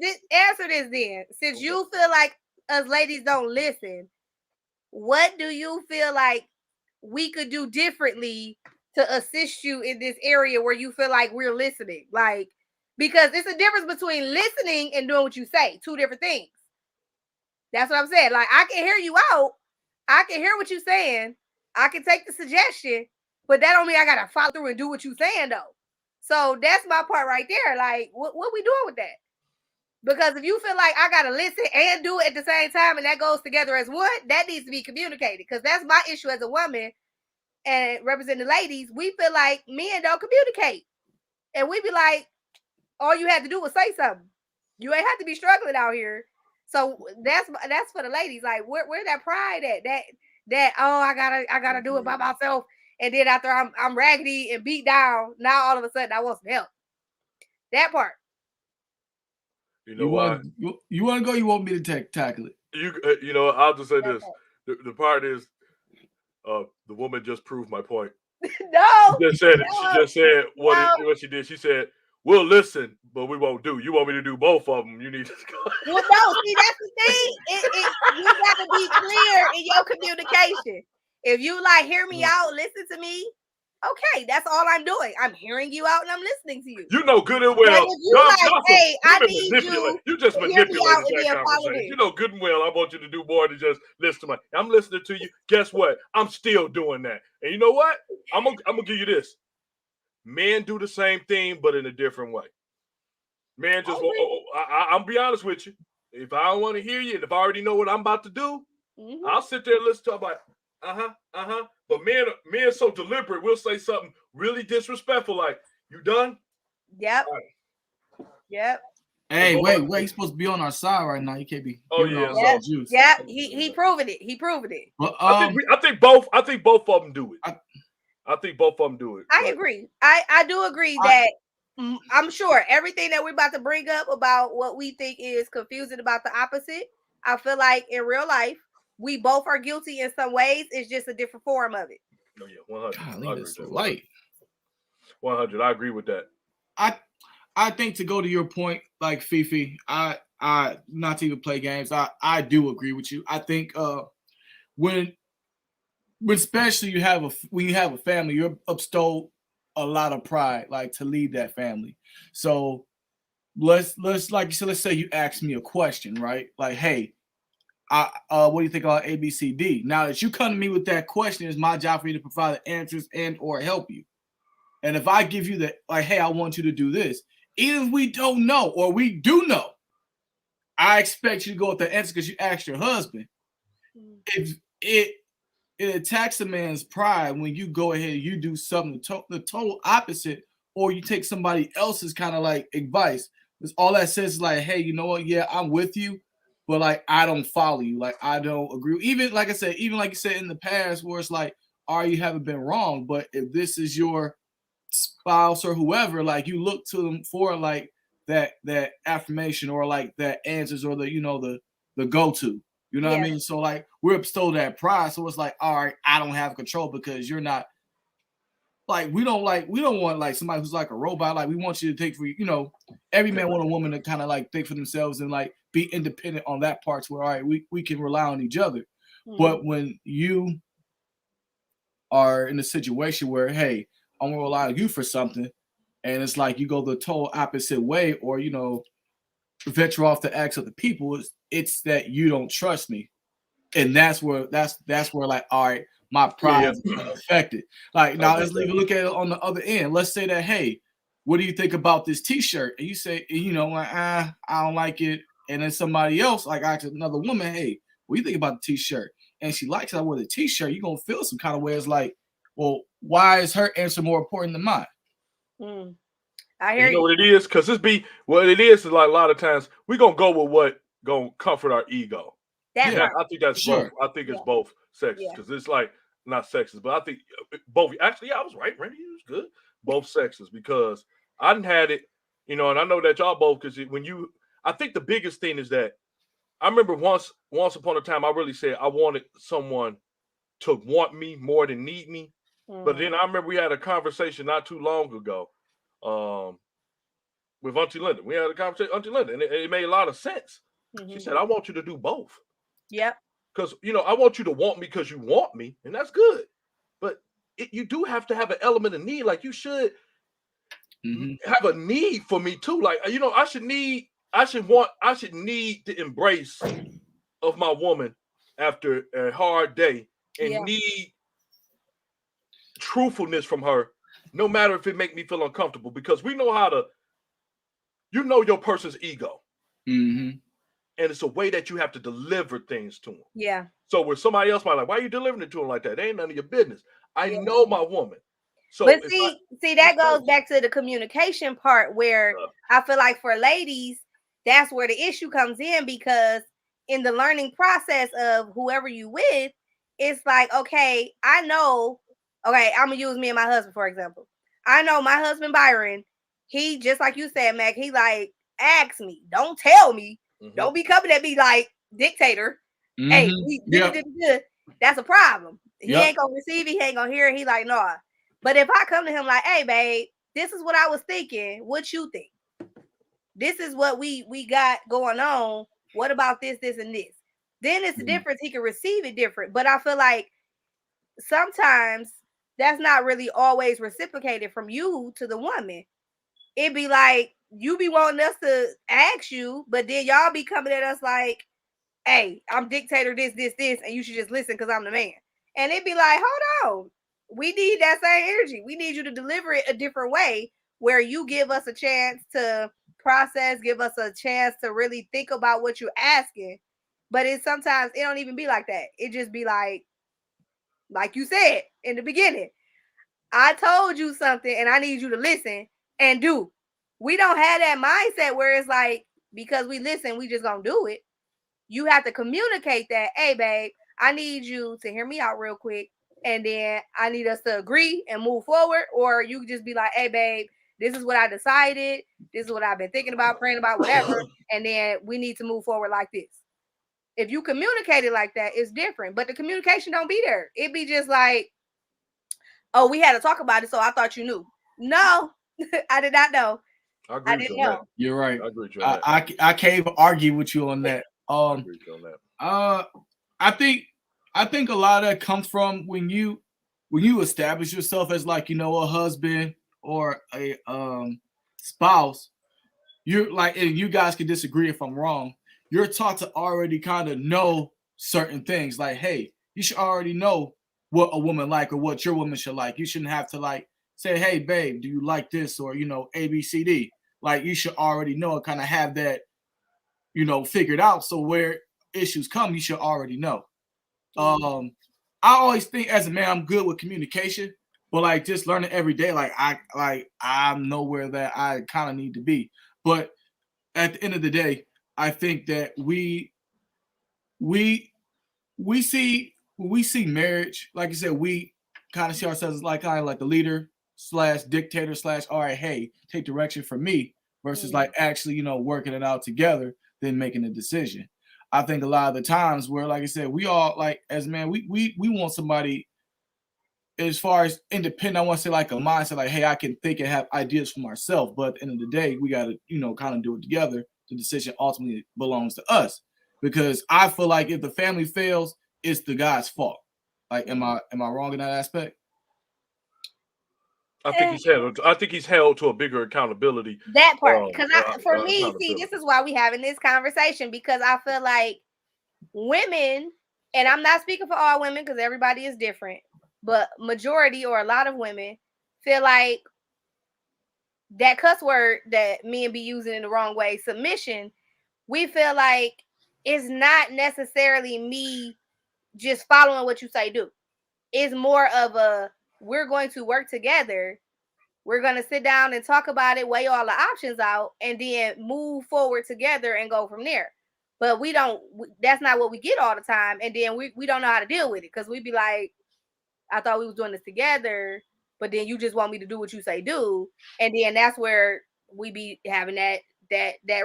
This answer this then. Since you feel like us ladies don't listen, what do you feel like we could do differently to assist you in this area where you feel like we're listening? Like, because it's a difference between listening and doing what you say. Two different things. That's what I'm saying. Like, I can hear you out. I can hear what you're saying. I can take the suggestion, but that don't mean I gotta follow through and do what you're saying though. So that's my part right there. Like, what we doing with that? Because if you feel like I gotta listen and do it at the same time, and that goes together as one, that needs to be communicated. Because that's my issue as a woman and representing the ladies. We feel like men don't communicate, and we be like, all you had to do was say something. You ain't have to be struggling out here. So that's for the ladies. Like, where that pride at? That I gotta do it by myself. And then after I'm raggedy and beat down, now all of a sudden I want some help. That part. You know why? You want to go? You want me to tackle it? I'll just say this. The part is, the woman just proved my point. No. She just said it. She just said what she did. She said, we'll listen, but we won't do. You want me to do both of them? You need to go. Well, no, see, that's the thing. You got to be clear in your communication. If you hear me out, listen to me. Okay, that's all I'm doing. I'm hearing you out and I'm listening to you. You know good and well. If you hey, I need you just manipulate that conversation. You know good and well. I want you to do more than just listen to my. I'm listening to you. Guess what? I'm still doing that. And you know what? I'm gonna give you this. Men do the same thing, but in a different way. Men just, I'll be honest with you. If I don't want to hear you, and if I already know what I'm about to do, I'll sit there and listen to them like, But men are so deliberate. We'll say something really disrespectful, like, "You done?" Yep. Right. Yep. Hey, wait, he's supposed to be on our side right now. You can't be. Oh yeah, yep. Juice. Yep. He proved it. He proved it. But, I think both of them do it. I think both of them do it. I agree. I do agree that I'm sure everything that we're about to bring up about what we think is confusing about the opposite, I feel like in real life, we both are guilty in some ways. It's just a different form of it. Oh yeah, 100. God, I agree light. 100. I agree with that. I think to go to your point, like Fifi, I not to even play games. I do agree with you. I think when especially when you have a family, you're bestowed a lot of pride, like to lead that family. So let's like you said, let's say you ask me a question, right? Like, hey, what do you think about ABCD? Now that you come to me with that question, it's my job for you to provide the answers and or help you. And if I give you the like, hey, I want you to do this, even if we don't know or we do know, I expect you to go with the answer because you asked your husband. If it attacks a man's pride when you go ahead and you do something the total opposite, or you take somebody else's kind of like advice. Because all that says is like, hey, you know what? Yeah, I'm with you, but like I don't follow you. Like I don't agree. Even like I said, even like you said in the past, where it's like, you haven't been wrong, but if this is your spouse or whoever, like you look to them for like that affirmation or like that answers or the go-to. You know what I mean? So like we're bestowed that pride. So it's like, all right, I don't have control because you're not like we don't want like somebody who's like a robot. Like we want you to take for every man want a woman to kind of like think for themselves and like be independent on that part where all right, we can rely on each other. But when you are in a situation where, hey, I'm gonna rely on you for something, and it's like you go the total opposite way, or venture off to ask other people, it's that you don't trust me, and that's where like, all right, my pride is affected. Like now, let's even look at it on the other end. Let's say that, hey, what do you think about this T-shirt? And you say, like, I don't like it, and then somebody else, like ask another woman, hey, what do you think about the T-shirt? And she likes it. I wear the T-shirt. You're gonna feel some kind of way. It's like, well, why is her answer more important than mine? I hear you. What it is? Because what it is like a lot of times we're gonna go with what gonna comfort our ego. I think that's both. I think it's both sexes because it's like not sexes, but I think both. Actually, I was right. Randy, you was good. Both sexes because I didn't had it, and I know that y'all both because I think the biggest thing is that I remember once upon a time I really said I wanted someone to want me more than need me. But then I remember we had a conversation not too long ago with Auntie Linda. We had a conversation with Auntie Linda, and it made a lot of sense. She said, I want you to do both. Yep. Because, I want you to want me because you want me, and that's good. But you do have to have an element of need. Like, you should have a need for me, too. Like, I should need the embrace of my woman after a hard day and need truthfulness from her, no matter if it make me feel uncomfortable, because we know how to, your person's ego. And it's a way that you have to deliver things to them. Yeah. So where somebody else might like, why are you delivering it to them like that? They ain't none of your business. I know my woman. So but see, that goes back to the communication part where I feel like for ladies, that's where the issue comes in, because in the learning process of whoever you with, it's like, okay, I'm gonna use me and my husband, for example. I know my husband Byron, he just like you said, Mac, he like, ask me, don't tell me, don't be coming at me like dictator. Hey, that's a problem. He ain't gonna receive it, he ain't gonna hear it. He like, nah. But if I come to him like, hey, babe, this is what I was thinking. What you think? This is what we got going on. What about this, and this? Then it's the difference. He can receive it different. But I feel like sometimes that's not really always reciprocated from you to the woman. It'd be like, you be wanting us to ask you, but then y'all be coming at us like, hey, I'm dictator this, and you should just listen because I'm the man. And it'd be like, hold on. we need that same energy. We need you to deliver it a different way where you give us a chance to process, give us a chance to really think about what you're asking. But sometimes it don't even be like that. It just be like you said in the beginning, I told you something and I need you to listen and do. We don't have that mindset where it's like, because we listen, we just gonna do it. You have to communicate that, hey, babe, I need you to hear me out real quick. And then I need us to agree and move forward. Or you just be like, hey, babe, this is what I decided. This is what I've been thinking about, praying about, whatever. And then we need to move forward like this. If you communicate it like that, it's different. But the communication don't be there. It be just like, oh, we had to talk about it, so I thought you knew. No, I did not know. I agree with you on that. You're right. I agree with you on that. I can't even argue with you on that. I agree with you on that. I think a lot of that comes from when you establish yourself as like, a husband or a spouse. You're like, and you guys can disagree if I'm wrong. You're taught to already kind of know certain things. Like, hey, you should already know what a woman like or what your woman should like. You shouldn't have to like say, hey, babe, do you like this? Or, A, B, C, D. Like, you should already know and kind of have that, figured out. So where issues come, you should already know. I always think as a man, I'm good with communication, but like just learning every day, I'm nowhere that I kind of need to be. But at the end of the day, I think that we see when we see marriage, like you said, we kind of see ourselves as like kind of like the leader / dictator / all right, hey, take direction from me versus like actually, working it out together, then making a decision. I think a lot of the times where, like I said, we all like as men, we want somebody as far as independent. I want to say like a mindset, like, hey, I can think and have ideas for myself. But at the end of the day, we got to, kind of do it together. The decision ultimately belongs to us because I feel like if the family fails, it's the guy's fault. Like, am I wrong in that aspect? I think he's held to a bigger accountability. That part, because for me, see, this is why we having this conversation, because I feel like women, and I'm not speaking for all women because everybody is different, but majority or a lot of women feel like that cuss word that men be using in the wrong way, submission, we feel like it's not necessarily me just following what you say do. It's more of a, we're going to work together. We're going to sit down and talk about it, weigh all the options out, and then move forward together and go from there. But that's not what we get all the time. And then we don't know how to deal with it because we be like, I thought we was doing this together, but then you just want me to do what you say do. And then that's where we be having that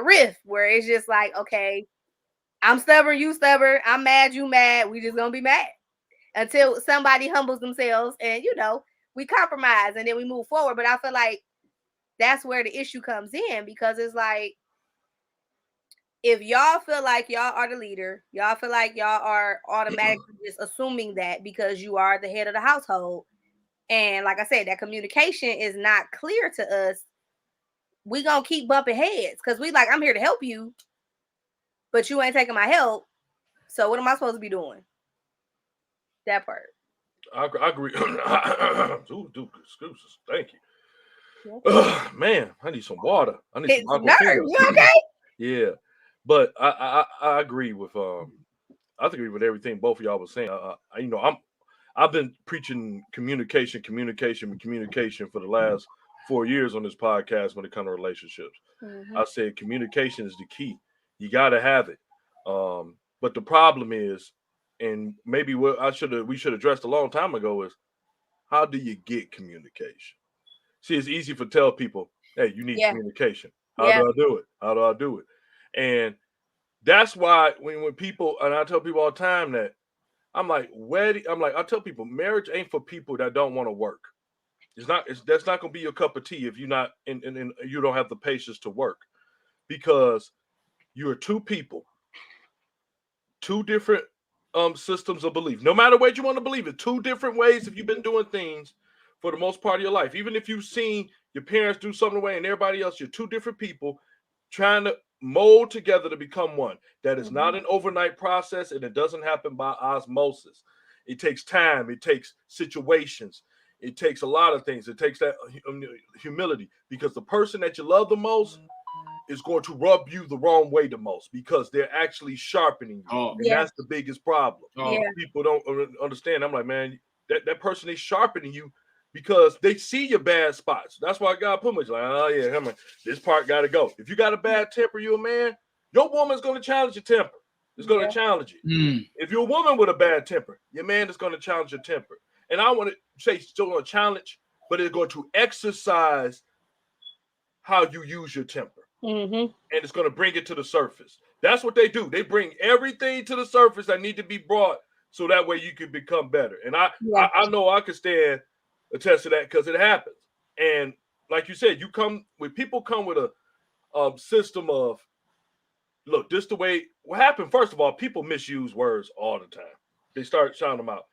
rift where it's just like, okay, I'm stubborn, you stubborn, I'm mad, you mad. We just gonna be mad until somebody humbles themselves and, we compromise and then we move forward. But I feel like that's where the issue comes in because it's like, if y'all feel like y'all are the leader, y'all feel like y'all are automatically just assuming that because you are the head of the household. And like I said, that communication is not clear to us. We gonna keep bumping heads because we like, I'm here to help you, but you ain't taking my help. So what am I supposed to be doing? That part. I agree. Dude, excuses. Thank you. Man, I need some water. I need some nerve. You okay? Yeah, but I agree with I agree with everything both of y'all was saying. I've been preaching communication for the last 4 years on this podcast when it comes to relationships. Mm-hmm. I said communication is the key. You got to have it. But the problem is, and maybe what we should address a long time ago is, how do you get communication? See, it's easy to tell people, hey, you need communication. How do I do it? How do I do it? And that's why when people, and I tell people all the time that I tell people marriage ain't for people that don't want to work. That's not going to be your cup of tea if you're not and you don't have the patience to work, because you're two people, two different systems of belief. No matter what you want to believe it, two different ways. If you've been doing things for the most part of your life, even if you've seen your parents do something away and everybody else, you're two different people trying to mold together to become one. That is not an overnight process, and it doesn't happen by osmosis. It takes time. It takes situations. It takes a lot of things. It takes that humility, because the person that you love the most is going to rub you the wrong way the most, because they're actually sharpening you. Oh. And that's the biggest problem. Oh. People don't understand. I'm like, man, that person is sharpening you because they see your bad spots. That's why God put me like, oh yeah, come on, this part got to go. If you got a bad temper, you a man, your woman's going to challenge your temper. It's going to challenge you. If you're a woman with a bad temper, your man is going to challenge your temper. And I want to say still going to challenge, but it's going to exercise how you use your temper. And it's going to bring it to the surface. That's what they do. They bring everything to the surface that need to be brought, so that way you can become better. And I know I can stand attest to that, because it happens. And like you said, people come with a system of, look, this the way. What happened? First of all, people misuse words all the time. They start shouting them out.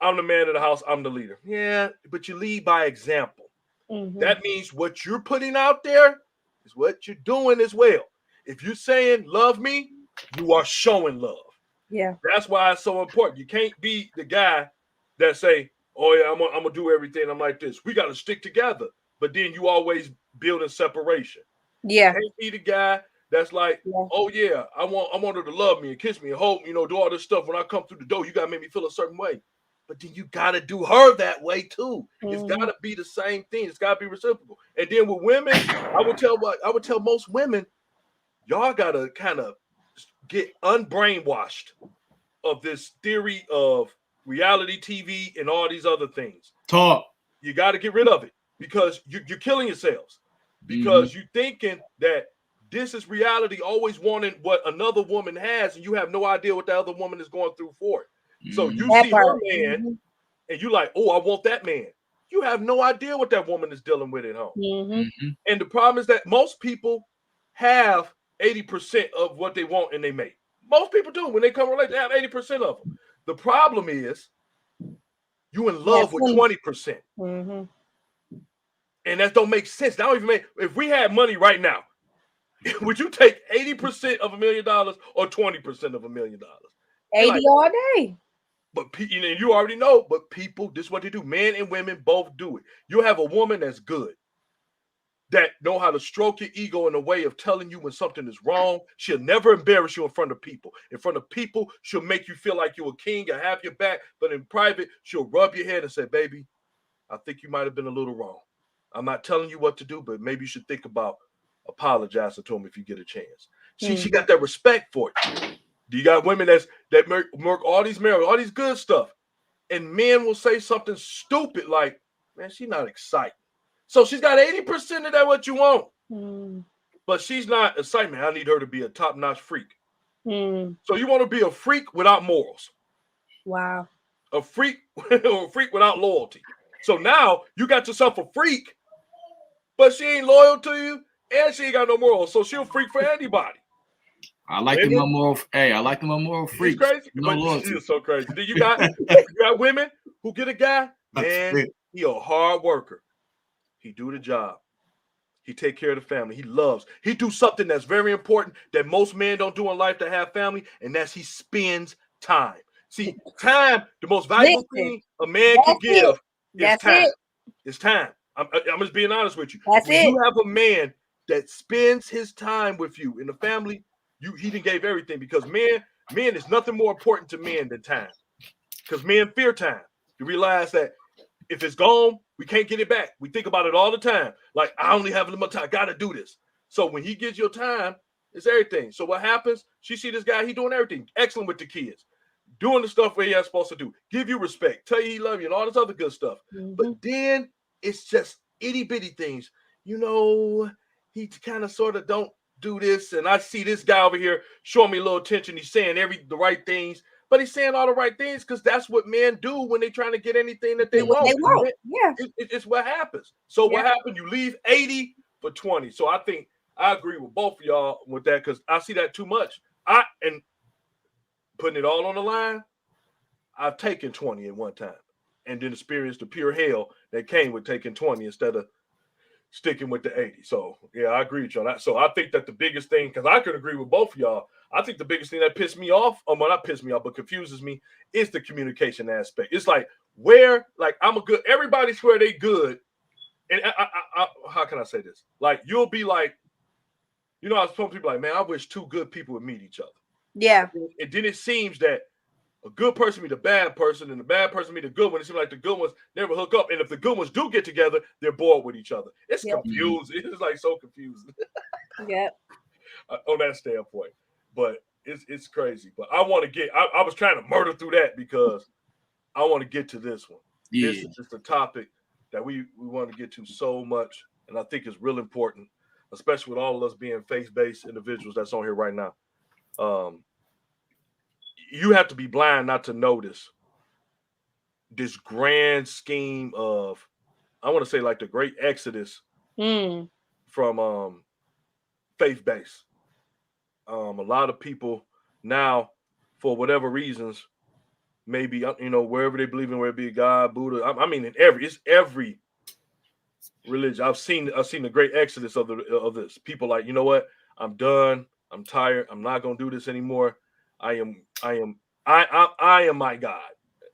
I'm the man of the house. I'm the leader. Yeah, but you lead by example. That means what you're putting out there is what you're doing as well. If you're saying love me, you are showing love. Yeah. That's why it's so important. You can't be the guy that say, oh yeah, I'm gonna do everything. I'm like this. We got to stick together. But then you always building separation. Yeah. You can't be the guy that's like, oh yeah, I want her to love me and kiss me and hold, do all this stuff. When I come through the door, you gotta make me feel a certain way. But then you gotta do her that way too. It's gotta be the same thing. It's gotta be reciprocal. And then with women, I would tell most women, y'all gotta kind of get unbrainwashed of this theory of reality TV and all these other things. You got to get rid of it, because you're killing yourselves, because you're thinking that this is reality, always wanting what another woman has, and you have no idea what the other woman is going through for it. So you see her man, and you like, oh, I want that man. You have no idea what that woman is dealing with at home. And the problem is that most people have 80% of what they want and they make. Most people do. When they come relate, they have 80% of them. The problem is you in love with 20%. And that don't make sense. That don't even make, if we had money right now, would you take 80% of $1 million or 20% of $1 million? 80 like, all day. But you already know, but people, this is what they do. Men and women both do it. You have a woman that's good, that know how to stroke your ego in a way of telling you when something is wrong. She'll never embarrass you in front of people. In front of people, she'll make you feel like you're a king and have your back. But in private, she'll rub your head and say, baby, I think you might have been a little wrong. I'm not telling you what to do, but maybe you should think about apologizing to him if you get a chance. See, she got that respect for it. You got women that work all these marriages, all these good stuff. And men will say something stupid like, man, she's not exciting. So she's got 80% of that what you want. But she's not exciting. I need her to be a top-notch freak. So you want to be a freak without morals. Wow. A freak or a freak without loyalty. So now you got yourself a freak, but she ain't loyal to you and she ain't got no morals. So she'll freak for anybody. I like them immoral. Hey, I like them immoral freaks. Crazy. No loyalty. She's so crazy. Then you got women who get a guy, man, he a hard worker. He do the job. He take care of the family. He loves. He do something that's very important that most men don't do in life to have family, and that's he spends time. See, time, the most valuable thing a man can give is time. It's time. I'm just being honest with you. That's when you have a man that spends his time with you in the family, he done gave everything, because men is nothing more important to men than time. Because men fear time. You realize that if it's gone, we can't get it back. We think about it all the time. Like, I only have a little time. I got to do this. So when he gives your time, it's everything. So what happens? She see this guy, he doing everything. Excellent with the kids. Doing the stuff where he's supposed to do. Give you respect. Tell you he love you and all this other good stuff. But then it's just itty bitty things. He kind of sort of don't do this. And I see this guy over here showing me a little attention. He's saying the right things. But he's saying all the right things because that's what men do when they're trying to get anything that they want. Yeah. It's what happens. So what happened? You leave 80 for 20. So I think I agree with both of y'all with that, because I see that too much. And putting it all on the line, I've taken 20 at one time and then experienced the pure hell that came with taking 20 instead of sticking with the 80. So, yeah, I agree with y'all. So I think that the biggest thing, because I could agree with both of y'all, I think the biggest thing that pissed me off, well, not pissed me off, but confuses me, is the communication aspect. It's like, where like I'm a good. Everybody swear they good, and how can I say this? Like you'll be like, I was telling people like, man, I wish two good people would meet each other. Yeah. And then it seems that a good person meet a bad person, and the bad person meet a good one. It seems like the good ones never hook up, and if the good ones do get together, they're bored with each other. It's confusing. It's like so confusing. Yep. On that standpoint, but it's crazy. But I want to get. I was trying to murder through that because I want to get to this one. Yeah. This is just a topic that we want to get to so much, and I think it's real important, especially with all of us being faith-based individuals that's on here right now. You have to be blind not to notice this grand scheme of, I want to say like the great exodus from faith-based. A lot of people now, for whatever reasons, maybe wherever they believe in, whether it be God, Buddha. I mean, it's every religion. I've seen the great exodus of this. People like, you know what? I'm done. I'm tired. I'm not gonna do this anymore. I am my God.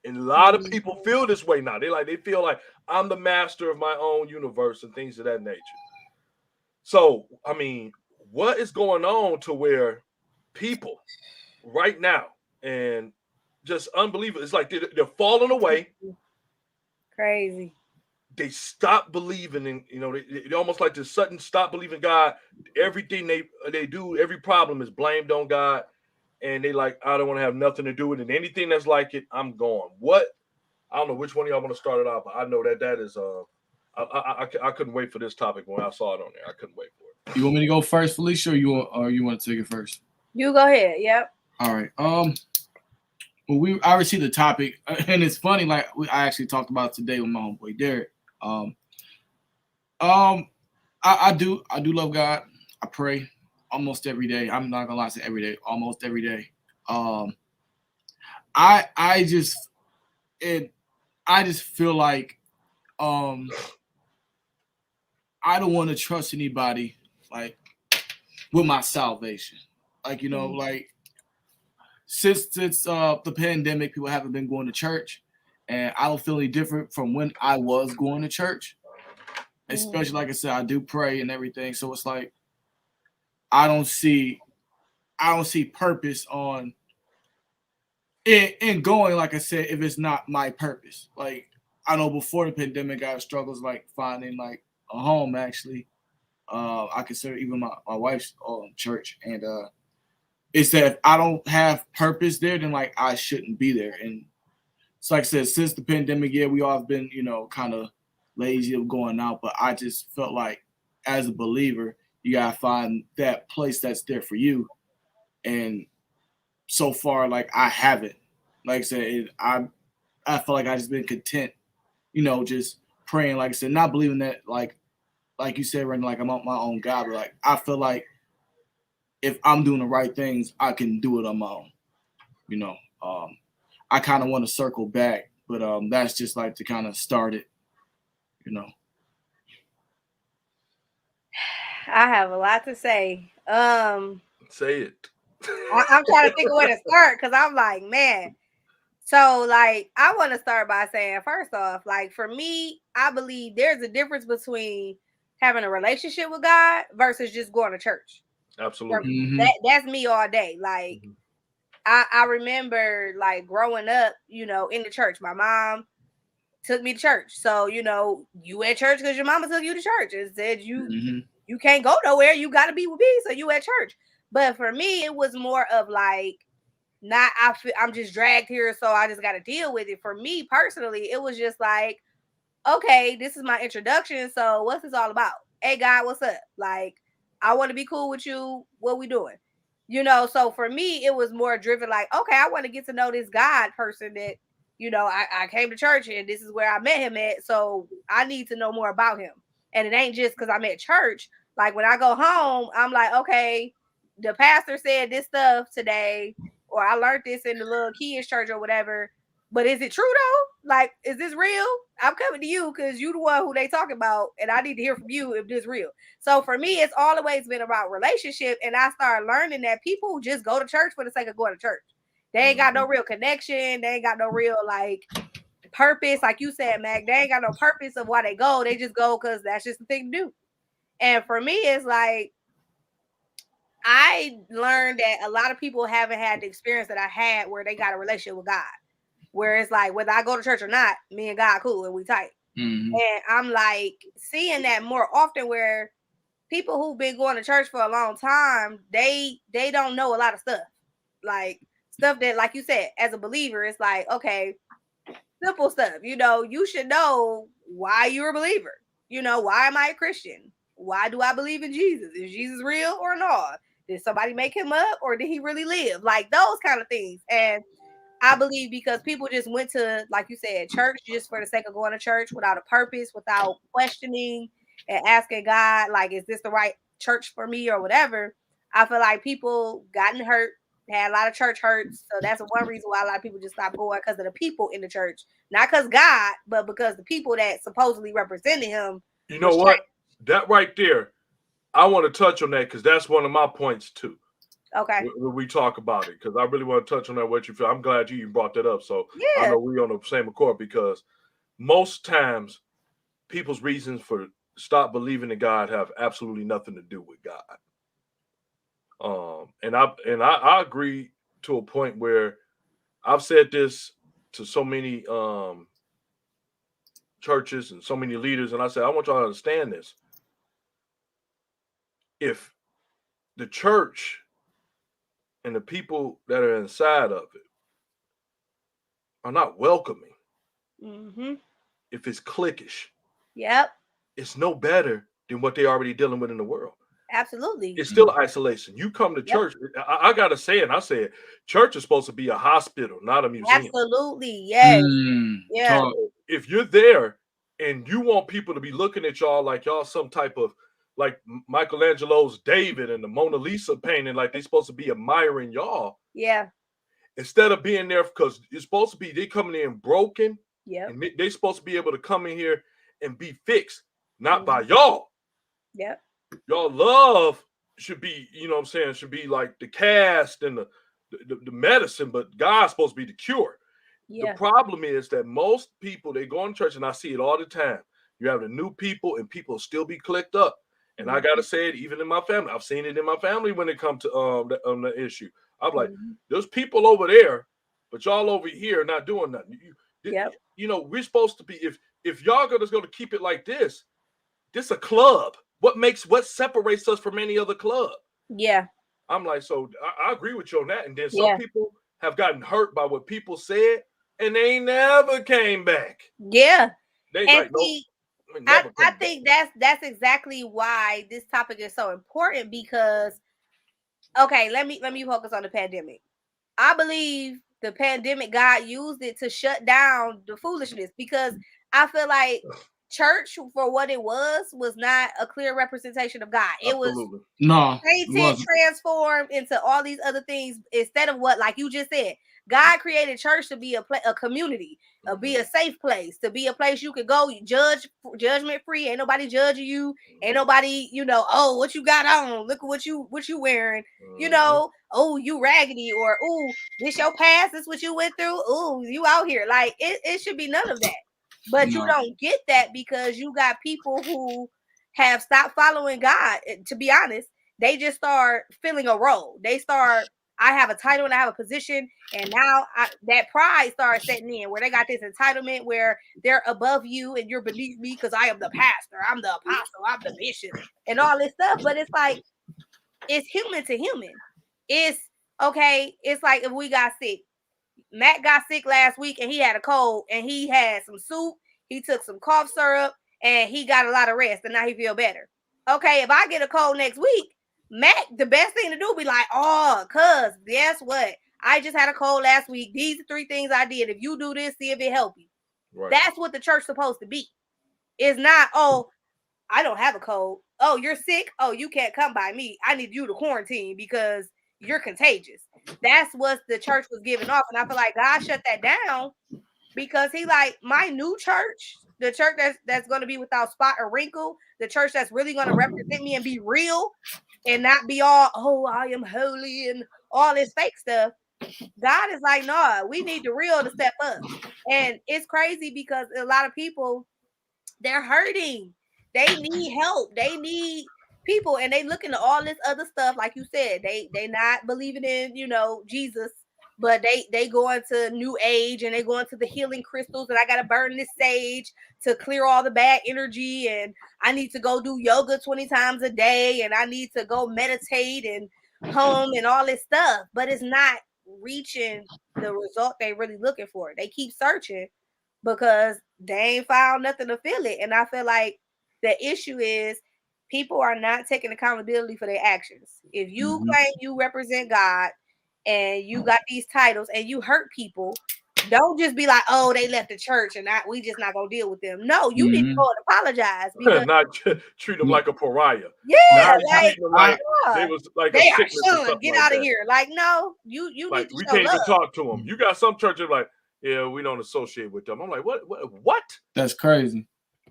And a lot of people feel this way now. They feel like I'm the master of my own universe and things of that nature. So, I mean, what is going on to where people right now and just unbelievable? It's like they're falling away. Crazy. They stop believing in, they almost like this sudden stop believing God. Everything they do, every problem is blamed on God. And they like, I don't want to have nothing to do with it. And anything that's like it, I'm gone. What? I don't know which one of y'all want to start it out, but I know that is I couldn't wait for this topic when I saw it on there. I couldn't wait for it. You want me to go first, Felicia, or you want to take it first? You go ahead. Yep. All right. Well, I already see the topic, and it's funny. Like I actually talked about it today with my homeboy Derek. I do love God. I pray almost every day. I'm not gonna lie, say every day, almost every day. I just feel like I don't want to trust anybody like with my salvation. Like, like since the pandemic, people haven't been going to church, and I don't feel any different from when I was going to church. Especially, like I said, I do pray and everything. So it's like I don't see purpose on it in going, like I said, if it's not my purpose. Like I know before the pandemic, I had struggles like finding like a home. Actually, I consider even my wife's church, and it's that if I don't have purpose there, then like I shouldn't be there. And so, like I said, since the pandemic, yeah, we all have been kind of lazy of going out, but I just felt like as a believer, you gotta find that place that's there for you. And so far, like I haven't. Like I said, I feel like I just been content, just praying. Like I said, not believing that like you said, Randy, like I'm on my own God, but like I feel like if I'm doing the right things, I can do it on my own. I kind of want to circle back, but that's just like to kind of start it. I have a lot to say. Say it. I'm trying to think of where to start because I'm like, man. So, like, I want to start by saying, first off, like, for me, I believe there's a difference between having a relationship with God versus just going to church. Absolutely. That's me all day. Like, I remember, like, growing up, in the church. My mom took me to church. So, you at church because your mama took you to church and said you can't go nowhere. You got to be with me. So, you at church. But for me, it was more of like, I'm just dragged here, so I just got to deal with it. For me personally, it was just like, okay, this is my introduction. So what's this all about? Hey, God, what's up? Like, I want to be cool with you. What we doing? So for me, it was more driven like, okay, I want to get to know this God person that, I came to church and this is where I met him at. So I need to know more about him. And it ain't just because I'm at church. Like when I go home, I'm like, okay, the pastor said this stuff today, or I learned this in the little kids church or whatever. But is it true though? Like, is this real? I'm coming to you because you the one who they talk about, and I need to hear from you if this real. So for me, it's always been about relationship, and I started learning that people just go to church for the sake of going to church. They ain't got no real connection. They ain't got no real like purpose. Like you said, Mac, they ain't got no purpose of why they go. They just go because that's just the thing to do. And for me, it's like, I learned that a lot of people haven't had the experience that I had where they got a relationship with God. Where it's like, whether I go to church or not, me and God cool and we tight. Mm-hmm. And I'm like seeing that more often where people who've been going to church for a long time, they don't know a lot of stuff. Like stuff that, like you said, as a believer, it's like, okay, simple stuff. You know, you should know why you're a believer. You know, why am I a Christian? Why do I believe in Jesus? Is Jesus real or not? Did somebody make him up or did he really live? Like those kind of things. And I believe because people just went to, like you said, church just for the sake of going to church without a purpose, without questioning and asking God, like, is this the right church for me or whatever? I feel like people gotten hurt, had a lot of church hurts. So that's one reason why a lot of people just stopped going, because of the people in the church. Not because God, but because the people that supposedly represented him. You know what? That right there, I want to touch on that because that's one of my points too. Okay. When we talk about it, because I really want to touch on that, what you feel. I'm glad you brought that up. So Yeah. I know we're on the same accord, because most times people's reasons for stop believing in God have absolutely nothing to do with God. And I agree to a point where I've said this to so many churches and so many leaders, and I said, I want y'all to understand this. If the church and the people that are inside of it are not welcoming, if it's cliquish, it's no better than what they're already dealing with in the world. Absolutely. It's still isolation. You come to church. I got to say it. I said, church is supposed to be a hospital, not a museum. Absolutely. Yes. Yeah. So if you're there and you want people to be looking at y'all like y'all some type of, like Michelangelo's David and the Mona Lisa painting, like they're supposed to be admiring y'all. Yeah. Instead of being there because it's supposed to be, they coming in broken. Yeah. And they're supposed to be able to come in here and be fixed, not by y'all. Yep. Y'all love should be, you know what I'm saying, should be like the cast and the medicine, but God's supposed to be the cure. Yeah. The problem is that most people, they go in church, and I see it all the time. You have the new people, and people still be clicked up. And I gotta say it, even in my family, I've seen it in my family when it comes to the issue. I'm like, there's people over there, but y'all over here not doing nothing. You know, we're supposed to be, if y'all gonna keep it like this a club. What separates us from any other club? Yeah. I'm like, so I agree with you on that. And then some people have gotten hurt by what people said, and they never came back. Yeah. They and like, see, nope, I think that's exactly why this topic is so important, because okay, let me focus on the pandemic. I believe the pandemic, God used it to shut down the foolishness, because I feel like church, for what it was not a clear representation of God. It Absolutely. was Satan transformed into all these other things instead of what, like you just said, God created church to be a community, be a safe place, to be a place you could go judgment free. Ain't nobody judging you. Ain't nobody, you know, oh, what you got on? Look at what you wearing. You know, oh, you raggedy, or oh, this your past. This what you went through. Oh, you out here. Like it should be none of that. But you don't get that because you got people who have stopped following God. To be honest, they just start filling a role. They start, I have a title and I have a position, and now that pride starts setting in, where they got this entitlement where they're above you and you're beneath me because I am the pastor, I'm the apostle, I'm the bishop, and all this stuff. But it's like, it's human to human. It's okay. It's like if we got sick. Matt got sick last week and he had a cold, and he had some soup. He took some cough syrup and he got a lot of rest, and now he feel better. Okay, if I get a cold next week, Matt, the best thing to do be like, oh, cuz guess what? I just had a cold last week. These are 3 things I did. If you do this, see if it help you. Right. That's what the church's supposed to be. It's not, oh, I don't have a cold. Oh, you're sick? Oh, you can't come by me. I need you to quarantine because you're contagious. That's what the church was giving off. And I feel like God shut that down because he like, my new church, the church that's going to be without spot or wrinkle, the church that's really going to represent me and be real and not be all, oh, I am holy and all this fake stuff. God is like, no, we need the real to step up. And it's crazy because a lot of people, they're hurting. They need help. They need people, and they look into all this other stuff. Like you said, they not believing in, Jesus, but they go into new age, and they go into the healing crystals, and I gotta burn this sage to clear all the bad energy, and I need to go do yoga 20 times a day, and I need to go meditate and home and all this stuff, but it's not reaching the result they really looking for. They keep searching because they ain't found nothing to fill it. And I feel like the issue is people are not taking accountability for their actions. If you claim you represent God and you got these titles and you hurt people, don't just be like, oh, they left the church and we just not gonna deal with them. No, you need to go and apologize because not treat them like a pariah. yeah, like they was like they a are sickness or son. something Get like out of that. here. Like, no, you Like need to we show can't love. even talk to them. You got some churches like, yeah, we don't associate with them. I'm like, what? That's crazy.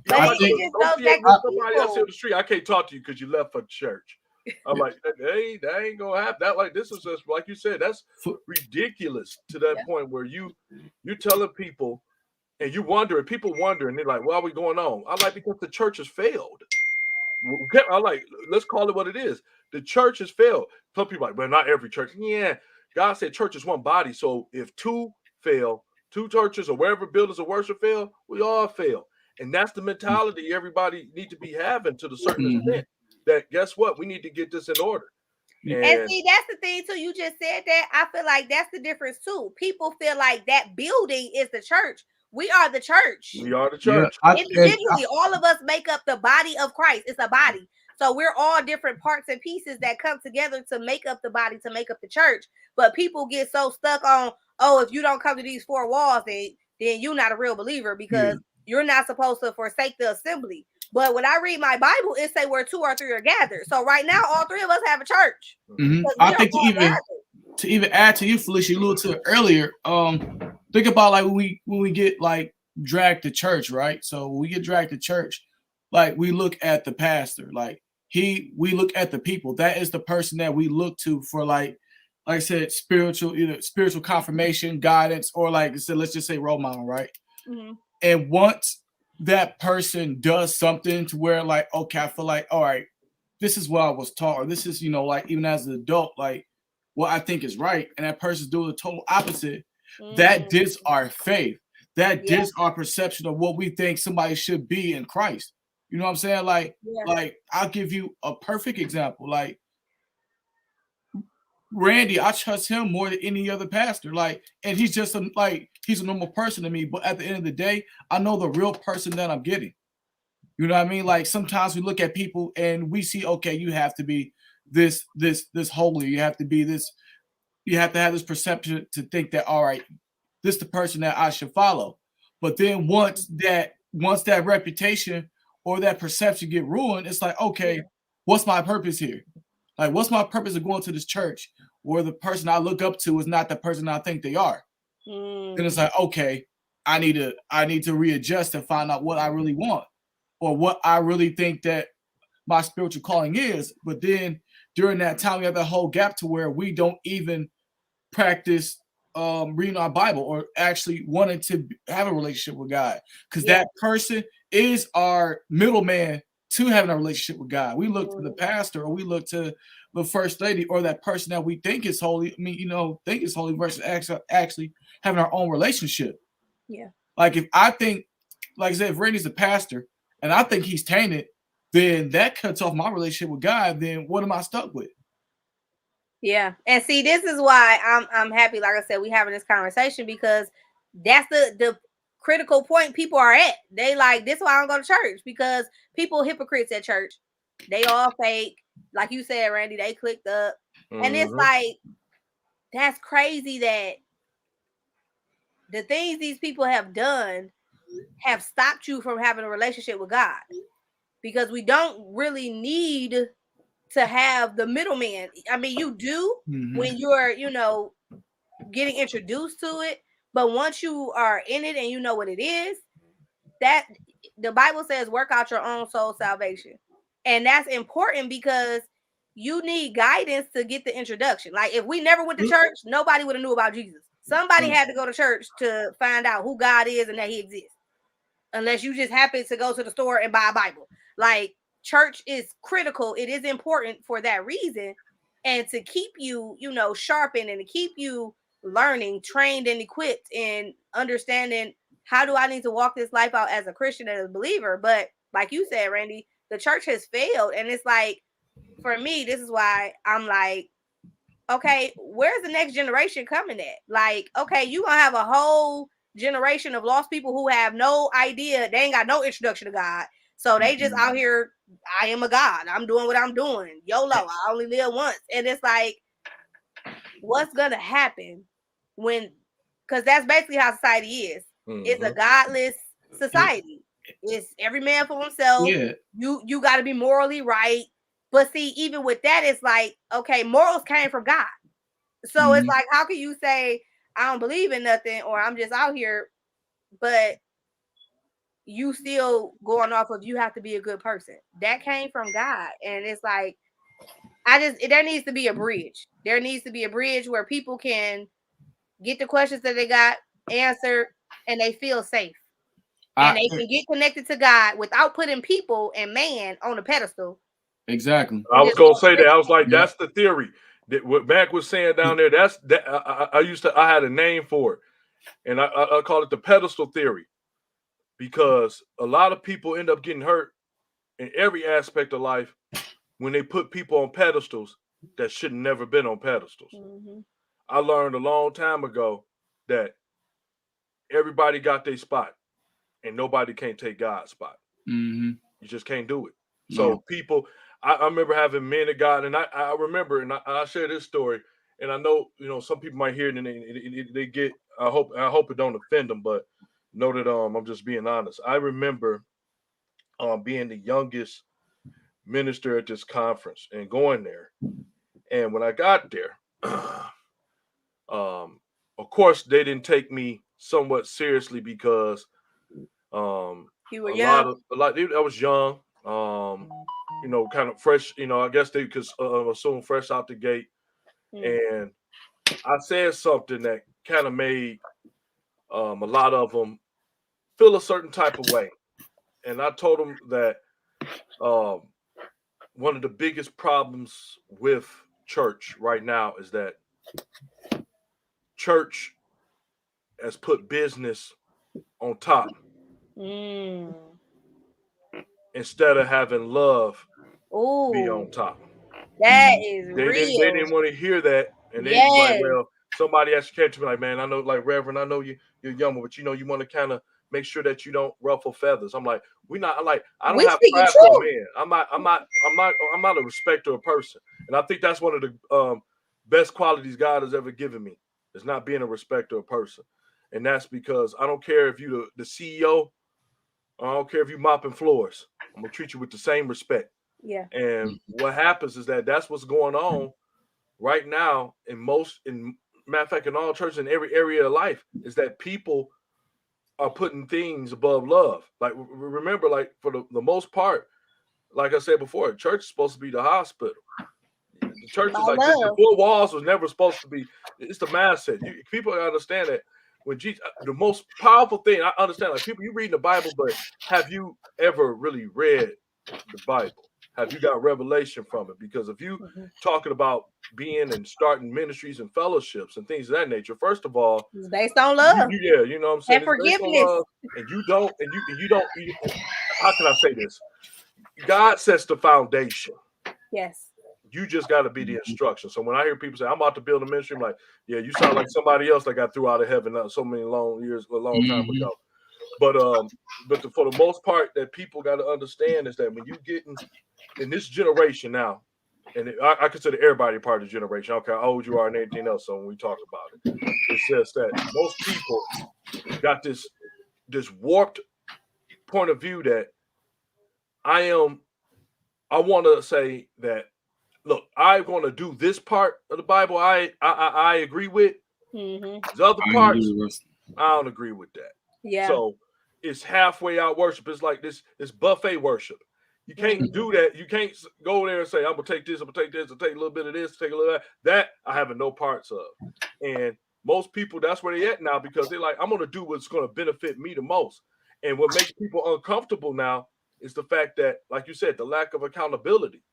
But I'm like, it just goes back with to somebody else people. in the street. I can't talk to you because you left for church. I'm like, that ain't gonna happen. That like this is just like you said, that's ridiculous to that point where you're telling people and you wonder, and people wonder, and they're like, "Why are we going on?" I'm like, because the church has failed. I'm like, let's call it what it is. The church has failed. Some people are like, well, not every church. Yeah, God said church is one body. So if two fail, two churches or wherever buildings of worship fail, we all fail. And that's the mentality everybody need to be having to the certain extent. That guess what? We need to get this in order. And see, that's the thing too. You just said that. I feel like that's the difference too. People feel like that building is the church. We are the church. We are the church. Individually, all of us make up the body of Christ. It's a body. So we're all different parts and pieces that come together to make up the body, to make up the church. But people get so stuck on, oh, if you don't come to these four walls, then you're not a real believer because you're not supposed to forsake the assembly. But when I read my Bible, it say where 2 or 3 are gathered. So right now, all 3 of us have a church. I think to even add to you, Felicia, you alluded to it earlier. Think about like when we get like dragged to church, right? So when we get dragged to church, like we look at the pastor, like we look at the people. That is the person that we look to for like I said, either spiritual confirmation, guidance, or like I said, let's just say role model, right? And once that person does something to where like, okay, I feel like, all right, this is what I was taught, or this is, like even as an adult, like what I think is right, and that person's doing the total opposite, that diss our faith. That diss our perception of what we think somebody should be in Christ. You know what I'm saying? Like I'll give you a perfect example. Like Randy, I trust him more than any other pastor. Like, and he's just he's a normal person to me. But at the end of the day, I know the real person that I'm getting. You know what I mean? Like sometimes we look at people and we see, okay, you have to be this holy. You have to be this. You have to have this perception to think that, all right, this is the person that I should follow. But then once that reputation or that perception get ruined, it's like, okay, what's my purpose here? Like, what's my purpose of going to this church where the person I look up to is not the person I think they are? Then it's like, okay, I need to readjust and find out what I really want or what I really think that my spiritual calling is. But then during that time, we have that whole gap to where we don't even practice reading our Bible or actually wanting to have a relationship with God, because that person is our middleman to having a relationship with God. We look to the pastor, or we look to the first lady, or that person that we think is holy. I mean, think is holy versus actually having our own relationship. Yeah. Like if I think, like I said, if Randy's a pastor and I think he's tainted, then that cuts off my relationship with God. Then what am I stuck with? Yeah. And see, this is why I'm happy, like I said, we having this conversation, because that's the critical point people are at. They like, this is why I don't go to church, because people hypocrites at church. They all fake. Like you said, Randy, they clicked up. And it's like, that's crazy that the things these people have done have stopped you from having a relationship with God, because we don't really need to have the middleman. I mean, you do when you're, getting introduced to it, but once you are in it and you know what it is, that the Bible says work out your own soul salvation. And that's important, because you need guidance to get the introduction. Like if we never went to church, nobody would have knew about Jesus. Somebody had to go to church to find out who God is and that he exists. Unless you just happen to go to the store and buy a Bible. Like church is critical. It is important for that reason. And to keep you, you know, sharpened and to keep you learning, trained and equipped and understanding how do I need to walk this life out as a Christian and a believer. But like you said, Randy, the church has failed. And it's like, for me, this is why I'm like, okay, where's the next generation coming at? Like, okay, you gonna have a whole generation of lost people who have no idea. They ain't got no introduction to God. So they just out here, I am a God. I'm doing what I'm doing. YOLO, I only live once. And it's like, what's gonna happen when, because that's basically how society is. It's a godless society. It's every man for himself. Yeah. You got to be morally right. But see, even with that, it's like, okay, morals came from God. So it's like, how can you say I don't believe in nothing or I'm just out here, but you still going off of you have to be a good person? That came from God. And it's like, there needs to be a bridge. There needs to be a bridge where people can get the questions that they got answered and they feel safe. And they can get connected to God without putting people and man on a pedestal. Exactly. I was gonna say that. I was like, that's the theory. That what Mac was saying down there. That's that. I had a name for it, and I call it the pedestal theory, because a lot of people end up getting hurt in every aspect of life when they put people on pedestals that should have never been on pedestals. I learned a long time ago that everybody got their spot, and nobody can't take God's spot. You just can't do it. So people, I remember having men of God, and I remember, and I share this story, and I know, you know, some people might hear it and they get, I hope it don't offend them, but know that I'm just being honest. I remember being the youngest minister at this conference and going there, and when I got there, of course they didn't take me somewhat seriously because you were young. I was young. You know, kind of fresh, you know, I guess they could assume fresh out the gate. And I said something that kind of made a lot of them feel a certain type of way. And I told them that one of the biggest problems with church right now is that church has put business on top instead of having love be on top. That is They real. didn't want to hear that, and they like, well, somebody actually came to me like, man, I know, like, Reverend, I know you're young, but you know, you want to kind of make sure that you don't ruffle feathers. I'm like, I don't have pride for a man. I'm not a respecter of person, and I think that's one of the best qualities God has ever given me, is not being a respecter of person, and that's because I don't care if you the CEO, I don't care if you mopping floors, I'm gonna treat you with the same respect. Yeah. And what happens is that that's what's going on right now in matter of fact, in all churches, in every area of life, is that people are putting things above love. Like, remember, like, for the most part, like I said before, church is supposed to be the hospital. The church is like this. The four walls was never supposed to be. It's the mindset. People understand that when Jesus, the most powerful thing, I understand, like, people, you read the Bible, but have you ever really read the Bible? Have you got revelation from it? Because if you talking about being and starting ministries and fellowships and things of that nature, first of all, it's based on love. You know what I'm saying? And forgiveness. And you don't, how can I say this? God sets the foundation. Yes. You just got to be the instruction. So when I hear people say, I'm about to build a ministry, I'm like, yeah, you sound like somebody else that got threw out of heaven so many long time ago. But for the most part, that people got to understand is that when you get in this generation now, and I consider everybody part of the generation. I don't care how old you are and anything else. So when we talk about it, it's just that most people got this warped point of view that I want to say that, look, I'm going to do this part of the Bible I agree with. The other parts, I don't agree with that. Yeah. So it's halfway out worship. It's like this buffet worship. You can't do that. You can't go there and say, I'm gonna take this, I'm gonna take this, I'll take a little bit of this, take a little of that. That I have no parts of. And most people, that's where they at now, because they're like, I'm gonna do what's gonna benefit me the most. And what makes people uncomfortable now is the fact that, like you said, the lack of accountability.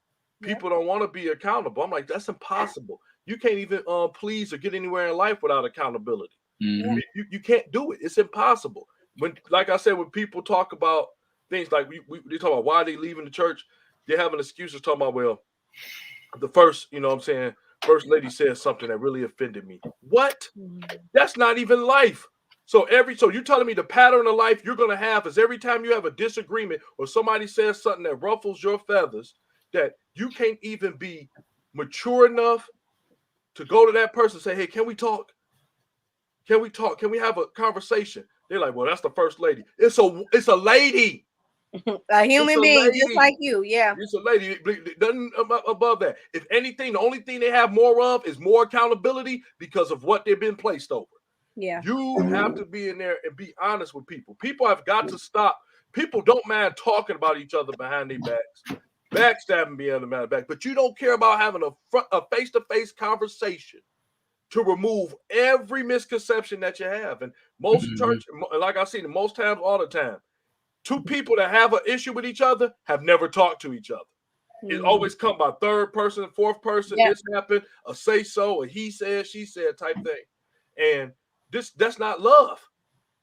People don't want to be accountable. I'm like, that's impossible. You can't even please or get anywhere in life without accountability. Mhm. You can't do it. It's impossible. When, like I said, when people talk about things like they talk about why they leaving the church, they're having excuses talking about, well, the first, you know what I'm saying, first lady said something that really offended me. What? That's not even life. So you're telling me the pattern of life you're gonna have is every time you have a disagreement or somebody says something that ruffles your feathers, that you can't even be mature enough to go to that person and say, hey, can we talk? Can we talk? Can we have a conversation? They're like, well, that's the first lady. It's a lady. A human being just like you. Yeah. It's a lady. Nothing above that. If anything, the only thing they have more of is more accountability because of what they've been placed over. Yeah. You have to be in there and be honest with people. People have got to stop. People don't mind talking about each other behind their backs, backstabbing behind their back, but you don't care about having a face-to-face conversation to remove every misconception that you have. And most church, like I see, most times, all the time, two people that have an issue with each other have never talked to each other. It always come by third person, fourth person. This happened, a say so, a he said, she said type thing. And that's not love.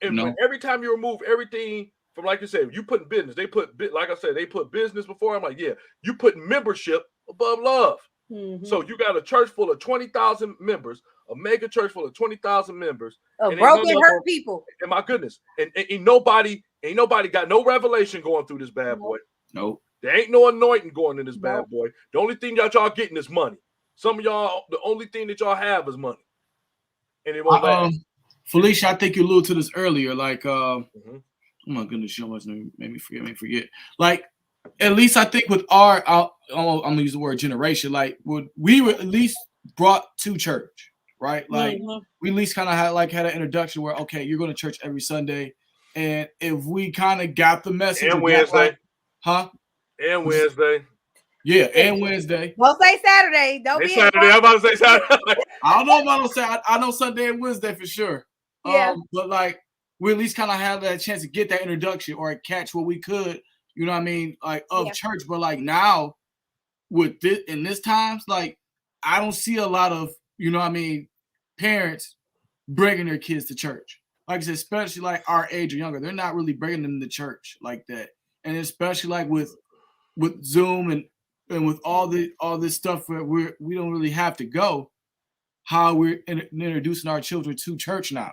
And when every time you remove everything from, like you said, you put business, like I said, they put business before. I'm like, yeah, you put membership above love. So you got a church full of 20,000 members, a mega church full of 20,000 members, of broken, hurt people. And my goodness, and ain't nobody got no revelation going through this bad boy. Nope. There ain't no anointing going in this bad boy. The only thing y'all getting is money. Some of y'all, the only thing that y'all have is money, and it won't last. Felicia, I think you alluded to this earlier. Like, oh my goodness, you almost made me forget. Like, at least I think with our, I'm gonna use the word generation. Like, we were at least brought to church, right? Like, we at least kind of had an introduction where, okay, you're going to church every Sunday, and if we kind of got the message, and Wednesday, and Wednesday. Yeah, and Wednesday. Don't say Saturday. Don't be Saturday. I'm about to say Saturday. I don't know about Saturday. I know Sunday and Wednesday for sure. Yeah. But like, we at least kind of had that chance to get that introduction or catch what we could, you know what I mean, like of church. But like now, with this in this times, like I don't see a lot of, you know what I mean, parents bringing their kids to church. Like I said, especially like our age or younger, they're not really bringing them to church like that. And especially like with Zoom and with all this stuff where we don't really have to go, how we're introducing our children to church now.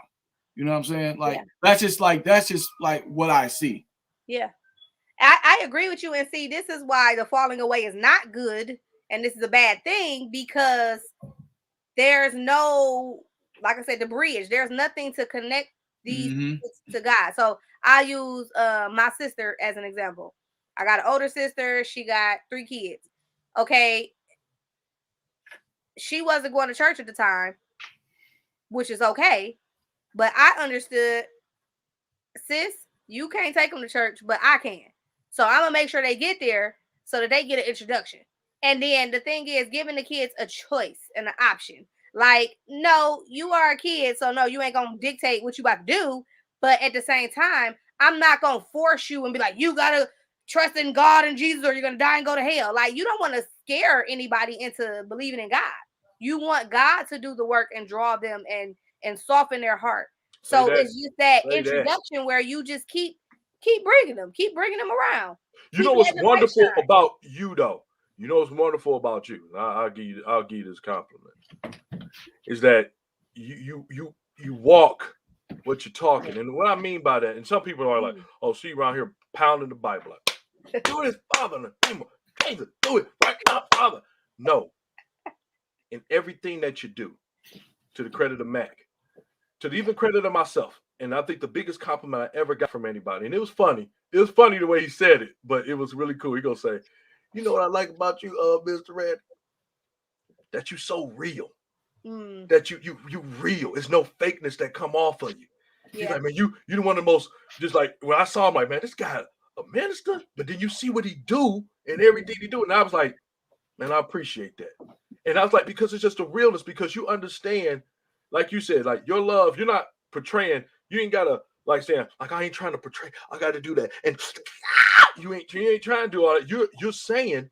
You know what I'm saying? Like that's just like what I see. Yeah. I agree with you. And see, this is why the falling away is not good. And this is a bad thing because there's no, like I said, the bridge. There's nothing to connect these to God. So I use my sister as an example. I got an older sister. She got 3 kids. Okay. She wasn't going to church at the time, which is okay. But I understood, sis, you can't take them to church, but I can. So I'm going to make sure they get there so that they get an introduction. And then the thing is giving the kids a choice and an option. Like, no, you are a kid, so no, you ain't going to dictate what you about to do. But at the same time, I'm not going to force you and be like, you got to trust in God and Jesus or you're going to die and go to hell. Like, you don't want to scare anybody into believing in God. You want God to do the work and draw them and soften their heart. So it's just that introduction where you just keep bringing them around. You know what's wonderful about you, though? You know what's wonderful about you? I'll give you this compliment. Is that you walk what you're talking, and what I mean by that, and some people are like, "Oh, she around here pounding the Bible, like, do this, Father, in the name of Jesus, do it right now, Father." No, in everything that you do, to the credit of Mac, to the even credit of myself, and I think the biggest compliment I ever got from anybody, and it was funny. It was funny the way he said it, but it was really cool. He gonna say, "You know what I like about you, Mr. Red? That you so real. That you real. It's no fakeness that come off of you." He's like, man, you one of the most, just like when I saw him, like, man, this guy a minister, but then you see what he do and everything he do. And I was like, man, I appreciate that. And I was like, because it's just a realness, because you understand, like you said, like your love, you're not portraying, you ain't gotta like saying, like, I ain't trying to portray, I gotta do that. And you ain't trying to do all that. You're saying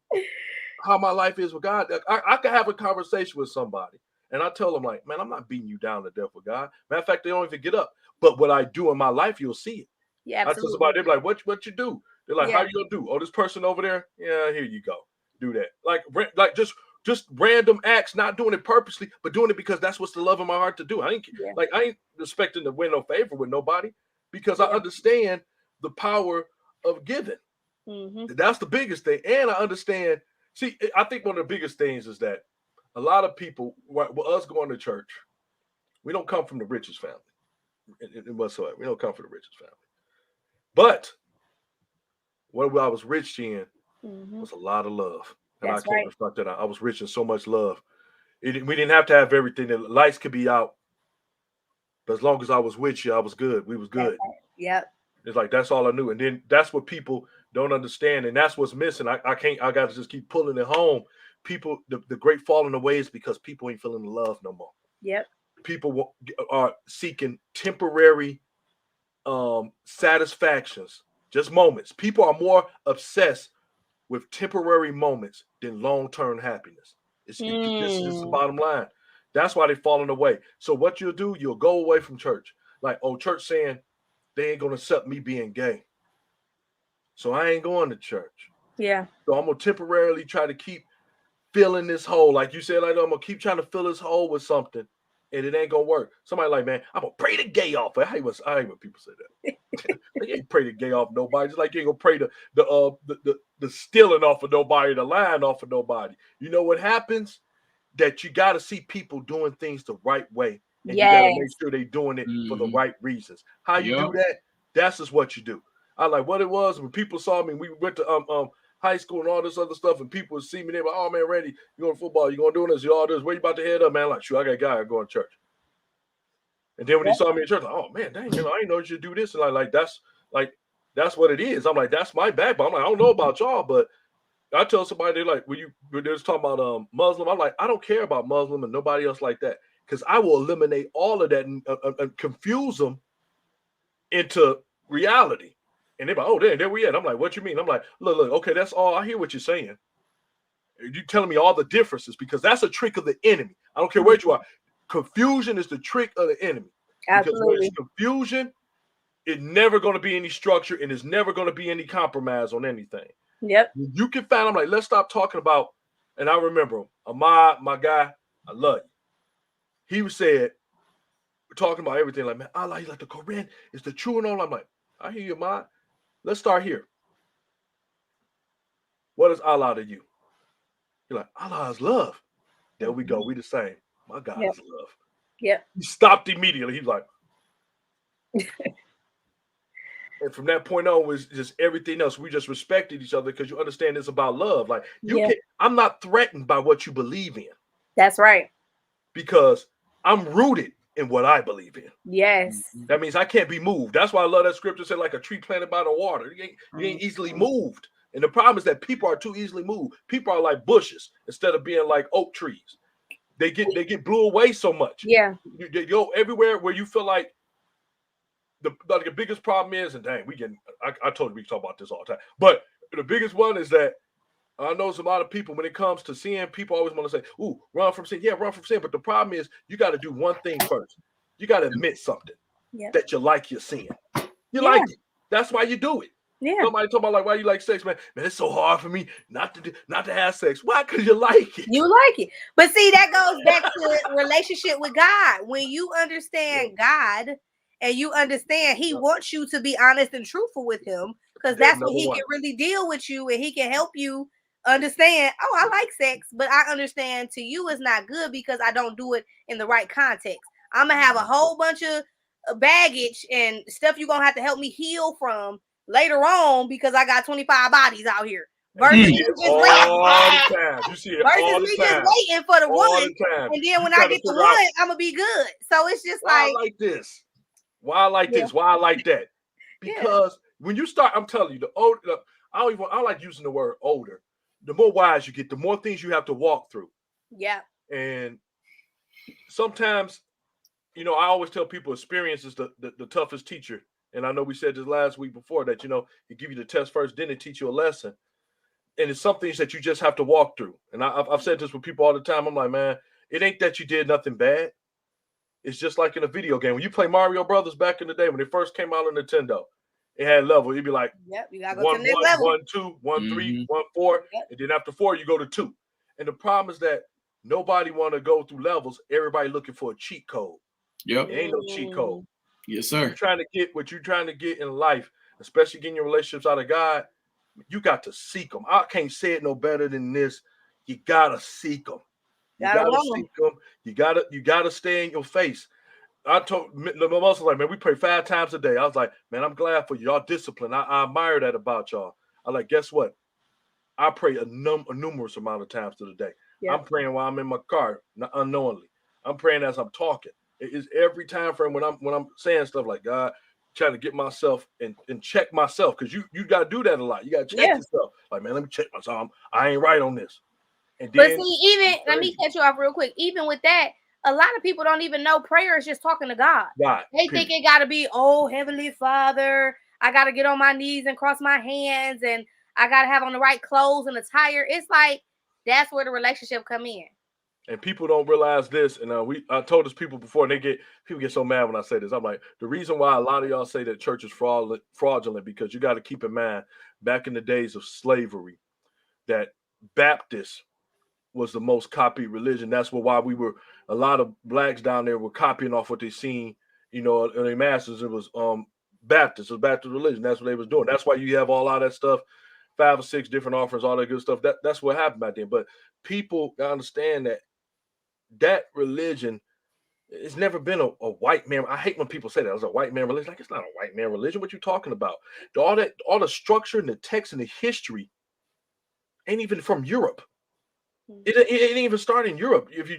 how my life is with God. I could have a conversation with somebody and I tell them, like, man, I'm not beating you down to death with God. Matter of fact, they don't even get up. But what I do in my life, you'll see it. Yeah, absolutely. I tell somebody, they're like, what you do? They're like, Yeah. how you gonna do? Oh, this person over there? Yeah, here you go. Do that. Like just random acts, not doing it purposely, but doing it because that's what's the love in my heart to do. I ain't expecting to win no favor with nobody, because I understand the power of giving. Mm-hmm. That's the biggest thing. And I understand. See, I think one of the biggest things is that a lot of people, with us going to church, we don't come from the richest family whatsoever. We don't come from the richest family. But what I was rich in was a lot of love. And That's I can't right. reflect that. I was rich in so much love. We didn't have to have everything. The lights could be out. But as long as I was with you, I was good. We was good. Right. Yep. It's like, that's all I knew. And then that's what people don't understand. And that's what's missing. I got to just keep pulling it home. People, the great falling away is because people ain't feeling the love no more. Yep. People are seeking temporary satisfactions, just moments. People are more obsessed with temporary moments than long-term happiness. It's the bottom line. That's why they're falling away. So what you'll do, you'll go away from church. Like, oh, church saying they ain't gonna accept me being gay, so I ain't going to church. Yeah. So I'm gonna temporarily try to keep filling this hole, like you said. Like, I'm gonna keep trying to fill this hole with something, and it ain't gonna work. Somebody like, man, I'm gonna pray the gay off. I hate when people say that. You ain't pray the gay off nobody. Just like you ain't gonna pray the stealing off of nobody, the lying off of nobody. You know what happens? That you got to see people doing things the right way, and you got to make sure they're doing it for the right reasons. How you do that? That's just what you do. I like what it was when people saw me. We went to high school and all this other stuff, and people would see me. They were like, "Oh man, Randy, you going to football? You going to do this? You all this? Where you about to head up, man?" I'm like, "Sure, I got a guy going to church." And then when he saw me in church, like, "Oh man, dang, I didn't know you should do this." And that's what it is. I'm like, that's my backbone. I'm like, I don't know about y'all, but I tell somebody, they're like, when they're just talking about Muslim, I'm like, I don't care about Muslim and nobody else like that, because I will eliminate all of that and confuse them into reality. And they're like, oh, there we at. I'm like, what you mean? I'm like, look, okay, that's all. I hear what you're saying. You're telling me all the differences, because that's a trick of the enemy. I don't care where you are. Confusion is the trick of the enemy. Absolutely. Because when it's confusion, it's never going to be any structure, and there's never going to be any compromise on anything. Yep. You can find, I'm like, let's stop talking about, and I remember him, Ahmad, my guy, I love you. He said, we're talking about everything, like, man, Allah, he's like, the Quran is the true and all. I'm like, I hear you, Ahmad. Let's start here. What is Allah to you? You're like, Allah is love. There we go. We the same. My God is love. Yep. He stopped immediately. He's like, and from that point on was just everything else. We just respected each other, because you understand it's about love. Like, I'm not threatened by what you believe in. That's right. Because I'm rooted in what I believe in. Yes. That means I can't be moved. That's why I love that scripture said, like a tree planted by the water. You ain't easily moved. And the problem is that people are too easily moved. People are like bushes instead of being like oak trees. They get blew away so much. Yeah. You go everywhere where you feel like the biggest problem is, and dang, I told you we talk about this all the time, but the biggest one is that I know there's a lot of people, when it comes to sin, people always want to say, ooh, run from sin. Yeah, run from sin. But the problem is, you got to do one thing first. You got to admit something that you like your sin. You like it. That's why you do it. Yeah. Somebody talk about, like, why you like sex, man? Man, it's so hard for me not to have sex. Why? Because you like it. You like it. But see, that goes back to relationship with God. When you understand God, and you understand he wants you to be honest and truthful with him, because that's when he can really deal with you, and he can help you understand, oh, I like sex, but I understand to you it's not good because I don't do it in the right context. I'm going to have a whole bunch of baggage and stuff you're going to have to help me heal from later on, because I got 25 bodies out here. Versus me just waiting for the one. And then when I get the one, I'm going to be good. So it's just I like this. Why I like this? Why I like that? Because when you start, I'm telling you, the older, I don't like using the word older. The more wise you get, the more things you have to walk through. Yeah. And sometimes, you know, I always tell people experience is the toughest teacher. And I know we said this last week before that, you know, they give you the test first, then they teach you a lesson. And it's some things that you just have to walk through. And I've said this with people all the time. I'm like, man, it ain't that you did nothing bad. It's just like in a video game. When you play Mario Brothers back in the day, when they first came out on Nintendo, it had level. It'd be like, yep, you gotta go 1, to the next 1, level. 1, 2, 1, 3, 1, 4. Yep. And then after 4, you go to 2. And the problem is that nobody want to go through levels. Everybody looking for a cheat code. Yep. There ain't no cheat code. Yes, sir. You're trying to get what you're trying to get in life, especially getting your relationships out of God. You got to seek them. I can't say it no better than this. You gotta seek them. You gotta seek them. You gotta stay in your face. I told the most like, man, we pray 5 times a day. I was like, man, I'm glad for you. Y'all discipline. I admire that about y'all. I like, guess what? I pray a numerous amount of times to the day. Yep. I'm praying while I'm in my car, unknowingly. I'm praying as I'm talking. It is every time frame when I'm saying stuff like, God, trying to get myself and check myself, because you got to do that a lot. You got to check yourself. Like, man, let me check myself. I ain't right on this. And then, but see, even let me cut you off real quick. Even with that, a lot of people don't even know prayer is just talking to God. They think it got to be, oh, Heavenly Father, I got to get on my knees and cross my hands, and I got to have on the right clothes and attire. It's like that's where the relationship come in. And people don't realize this. And I told this people before, and people get so mad when I say this. I'm like, the reason why a lot of y'all say that church is fraudulent, because you got to keep in mind, back in the days of slavery, that Baptist was the most copied religion. That's why a lot of blacks down there were copying off what they seen, you know, in their masters. It was Baptist. It was Baptist religion. That's what they was doing. That's why you have all that stuff, 5 or 6 different offerings, all that good stuff. That's what happened back then. But people gotta understand that religion, it's never been a white man. I hate when people say that it's a white man religion. Like, it's not a white man religion. What you talking about? All the structure and the text and the history ain't even from Europe. It didn't even start in Europe. If you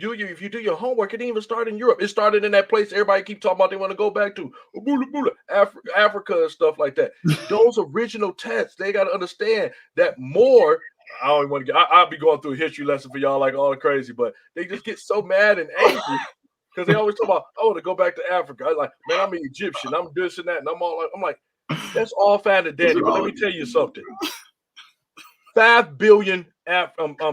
do your homework, it didn't even start in Europe. It started in that place everybody keep talking about they want to go back to, Africa and stuff like that. Those original texts, they got to understand that more. I don't even want to get. I'll be going through a history lesson for y'all like all the crazy, but they just get so mad and angry because they always talk about, I want to go back to Africa. I'm like, man, I'm an Egyptian. I'm this and that, and I'm like, that's all fine and dandy. But let me tell you something. 5 billion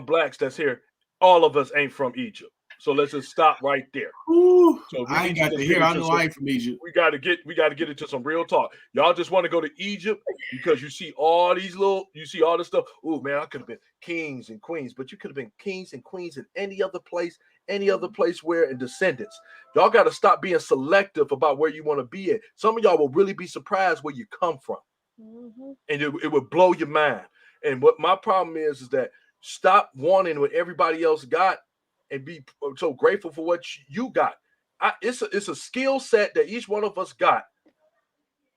blacks that's here, all of us ain't from Egypt. So let's just stop right there. So I ain't got to hear. I know I ain't from Egypt. We got to get into some real talk. Y'all just want to go to Egypt because you see all this stuff. Oh man, I could have been kings and queens, but you could have been kings and queens in any other place where in descendants. Y'all got to stop being selective about where you want to be at. Some of y'all will really be surprised where you come from, and it would blow your mind. And what my problem is that stop wanting what everybody else got and be so grateful for what you got. It's a skill set that each one of us got.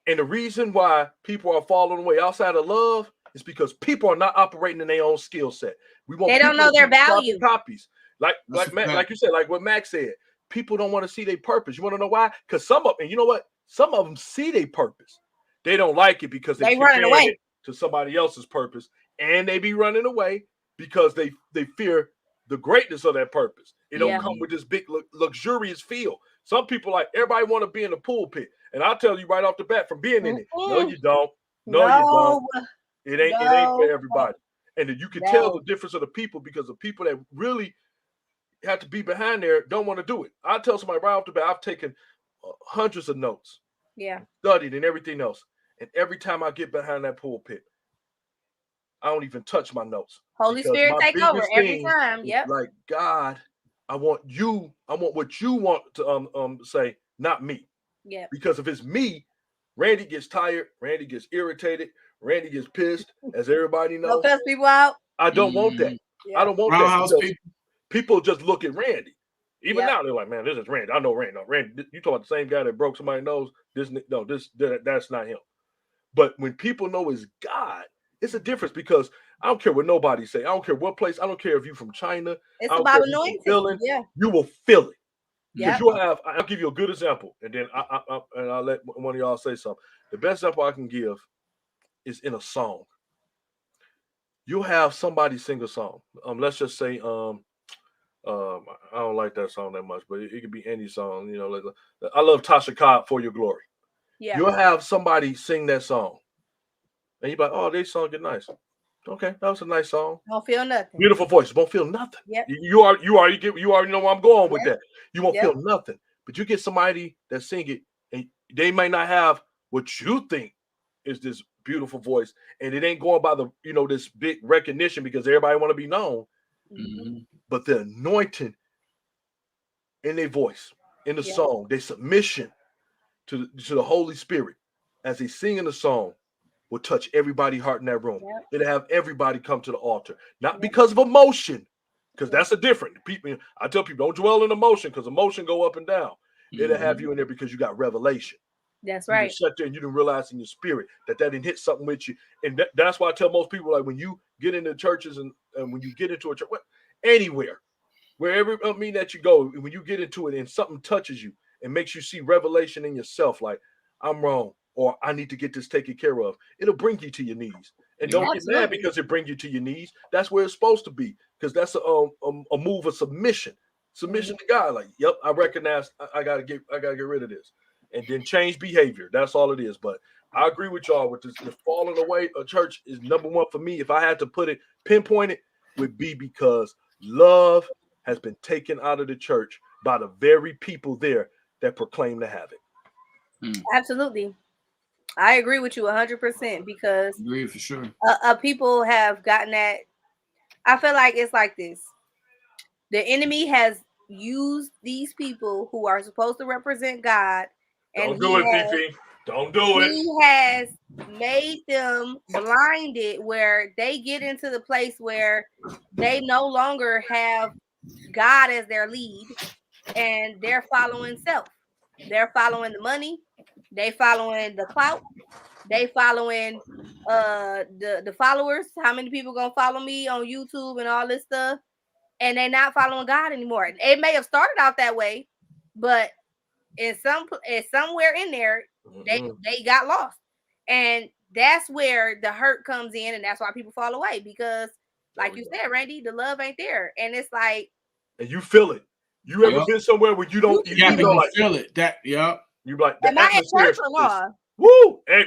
And the reason why people are falling away outside of love is because people are not operating in their own skill set. They don't know their value. Copies. Like you said, like what Max said, people don't want to see their purpose. You want to know why? Because some of them see their purpose. They don't like it because they running away to somebody else's purpose, and they be running away because they fear the greatness of that purpose. It don't come with this big luxurious feel. Some people, like, everybody want to be in the pulpit, and I'll tell you right off the bat from being in it, no, you don't. No, you don't. It ain't for everybody. And then you can tell the difference of the people, because the people that really have to be behind there don't want to do it. I'll tell somebody right off the bat, I've taken hundreds of notes, studied and everything else, and every time I get behind that pulpit, I don't even touch my notes. Holy Spirit take over every time. Yep. Like, God, I want what you want to say, not me. Yeah. Because if it's me, Randy gets tired, Randy gets irritated, Randy gets pissed, as everybody knows. Don't cuss people out. I don't want that. Yeah. I don't want that. People just look at Randy. Even now, they're like, man, this is Randy. I know Randy. No, Randy, you talking about the same guy that broke somebody's nose? That's not him. But when people know it's God, it's a difference, because I don't care what nobody say. I don't care what place. I don't care if you're from China. It's about anointing. You will feel it. Because I'll give you a good example, and then I'll let one of y'all say something. The best example I can give is in a song. You'll have somebody sing a song. Let's just say I don't like that song that much, but it could be any song. You know, like, I love Tasha Cobb, For Your Glory. Yeah. You'll have somebody sing that song, and you're like, "Oh, they song it nice. Okay, that was a nice song. Don't feel nothing. Beautiful voice. Won't feel nothing. Yep. You already know where I'm going with that. You won't Yep. feel nothing. But you get somebody that sing it, and they might not have what you think is this beautiful voice, and it ain't going by the this big recognition because everybody want to be known. Mhm. But the anointing in their voice, in the song, their submission to the Holy Spirit as they sing in the song will touch everybody's heart in that room. Yep. It'll have everybody come to the altar, not because of emotion, because that's a different people. I tell people, don't dwell in emotion because emotion go up and down. It'll have you in there because you got revelation. That's You right. just sat there and you didn't realize in your spirit that didn't hit something with you. And that's why I tell most people, like, when you get into churches and when you get into a church, anywhere, wherever that you go, when you get into it and something touches you and makes you see revelation in yourself, like, I'm wrong, or I need to get this taken care of, it'll bring you to your knees. And don't get mad because it brings you to your knees. That's where it's supposed to be, because that's a move of submission to God. Like, yep, I recognize I gotta get rid of this, and then change behavior. That's all it is. But I agree with y'all with this. The falling away of church is number one for me. If I had to pinpoint it, would be because love has been taken out of the church by the very people there that proclaim to have it. Absolutely. I agree with you 100% because Agree for sure. People have gotten that. I feel like it's like this. The enemy has used these people who are supposed to represent God. Don't do it, Fifi. Don't do it. He has made them blinded where they get into the place where they no longer have God as their lead and they're following self. They're following the money. They following the clout. They following the followers. How many people gonna follow me on YouTube and all this stuff? And they're not following God anymore. It may have started out that way, but somewhere in there, they got lost. And that's where the hurt comes in, and that's why people fall away. Because, like you said, Randy, the love ain't there. And it's like, and you feel it. You ever been somewhere where you don't you like feel it? That you like am I at church or not? Woo! Hey,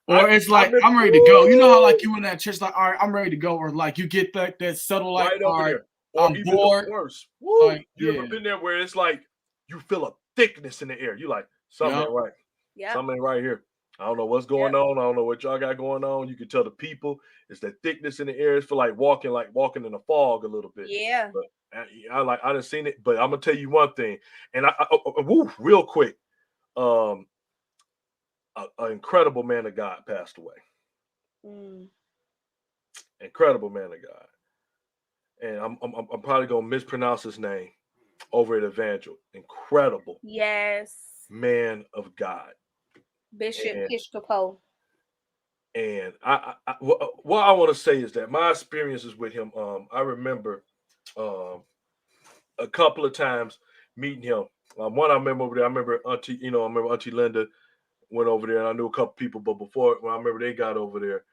or it's like I'm ready to go. You know how like you in that church, like, all right, I'm ready to go, or like you get that subtle like, right all right, there. Or I'm even bored. Worse. Woo! Like, you ever been there where it's like you feel a thickness in the air? You like something ain't right. Something ain't right here. I don't know what's going on. I don't know what y'all got going on. You can tell the people it's that thickness in the air. It's feel like walking in a fog a little bit. Yeah. But I done seen it. But I'm gonna tell you one thing, and real quick, an incredible man of God passed away. Incredible man of God. And I'm probably gonna mispronounce his name over at Evangel. Incredible. Yes. Man of God. Bishop Piscopo. And what I want to say is that my experiences with him, I remember a couple of times meeting him. One I remember over there. I remember Auntie Linda went over there, and I knew a couple people. But before, when I remember they got over there,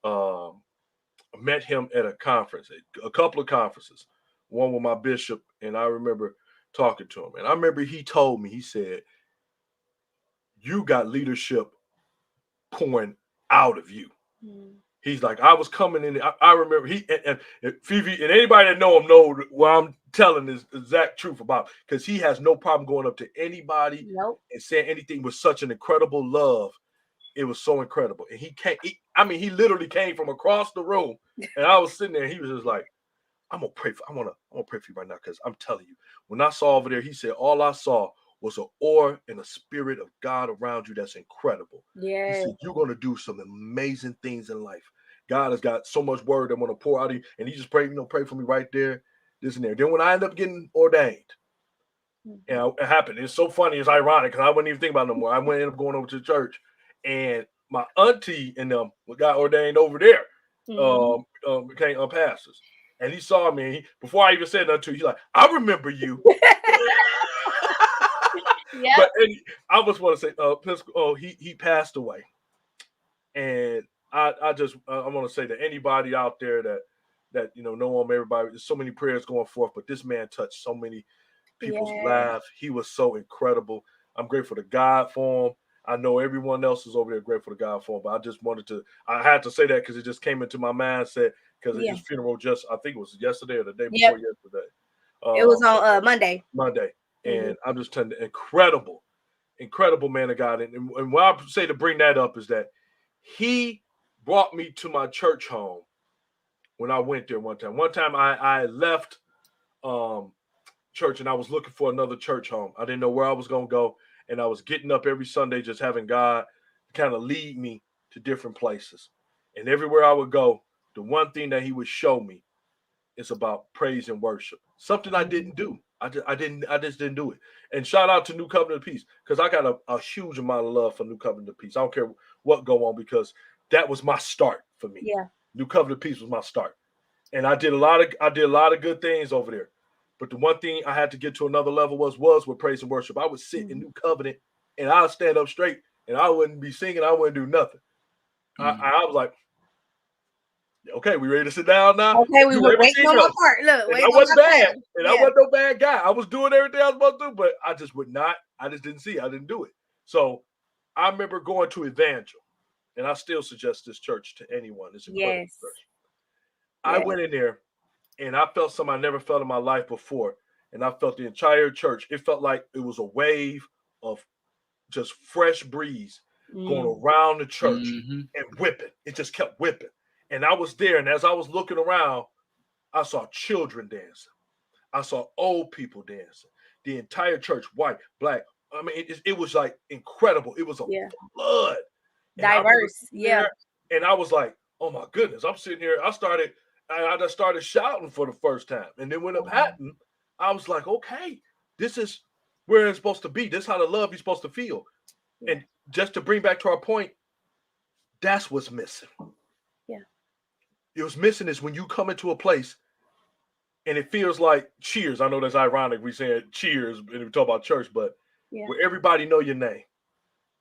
I met him at a conference, a couple of conferences. One with my bishop, and I remember talking to him. And I remember he told me, he said, "You got leadership pouring out of you." He's like, I was coming in. I remember and Fifi and anybody that know him know what I'm telling is exact truth about, because he has no problem going up to anybody and saying anything with such an incredible love. It was so incredible. And he literally came from across the room, and I was sitting there, and he was just like, I'm gonna pray for you right now, because I'm telling you, when I saw over there, he said, all I saw was an aura and a spirit of God around you that's incredible. Yeah. He said, you're going to do some amazing things in life. God has got so much word I'm going to pour out of you. And he just prayed, pray for me right there, this and there. Then when I end up getting ordained, and it happened. It's so funny. It's ironic, because I wouldn't even think about it no more. I ended up going over to the church, and my auntie and them got ordained over there, became pastors. And he saw me, and before I even said nothing to him, he's like, I remember you. But I just want to say, he passed away, and I want to say to anybody out there that know him, everybody, there's so many prayers going forth, but this man touched so many people's lives. He was so incredible. I'm grateful to God for him. I know everyone else is over there grateful to God for him, but I just wanted to, I had to say that because it just came into my mindset because his funeral I think it was yesterday or the day before yesterday. It was on Monday. And I'm just telling you, incredible man of God. And what I say to bring that up is that he brought me to my church home when I went there one time. One time I left church and I was looking for another church home. I didn't know where I was going to go. And I was getting up every Sunday, just having God kind of lead me to different places. And everywhere I would go, the one thing that he would show me is about praise and worship. Something I didn't do. I just didn't do it. And shout out to New Covenant of Peace, because I got a huge amount of love for New Covenant of Peace. I don't care what go on, because that was my start for me. Yeah. New Covenant of Peace was my start. And I did a lot of good things over there. But the one thing I had to get to another level was with praise and worship. I would sit in New Covenant and I'll stand up straight and I wouldn't be singing. I wouldn't do nothing. I was like, okay, we ready to sit down now? Okay, we were waiting on my part. Look, I wasn't bad. And I wasn't no bad guy. I was doing everything I was supposed to do, but I just would not. I just didn't see it. I didn't do it. So I remember going to Evangel, and I still suggest this church to anyone. It's a incredible church. I went in there, and I felt something I never felt in my life before. And I felt the entire church. It felt like it was a wave of just fresh breeze going around the church and whipping. It just kept whipping. And I was there. And as I was looking around, I saw children dancing. I saw old people dancing. The entire church, white, black. I mean, it was like incredible. It was a flood. Diverse. And I was like, oh my goodness. I'm sitting here. I just started shouting for the first time. And then when it happened, I was like, okay, this is where it's supposed to be. This is how the love you're supposed to feel. And just to bring back to our point, that's what's missing. Yeah. It was missing is when you come into a place and it feels like Cheers. I know that's ironic. We saying Cheers and we talk about church, but where everybody know your name.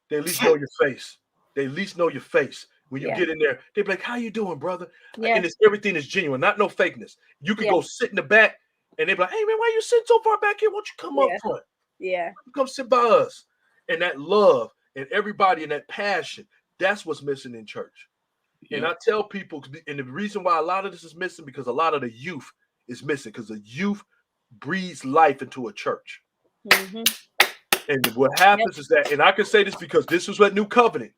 They at least know your face. They at least know your face. When you get in there, they be like, how you doing, brother? And everything is genuine, not no fakeness. You can go sit in the back and they be like, hey, man, why you sitting so far back here? Why don't you come up front? Yeah. Come sit by us. And that love and everybody and that passion, that's what's missing in church. Yeah. And I tell people, and the reason why a lot of this is missing, because a lot of the youth is missing, because the youth breathes life into a church. And what happens is that, and I can say this because this was what New Covenant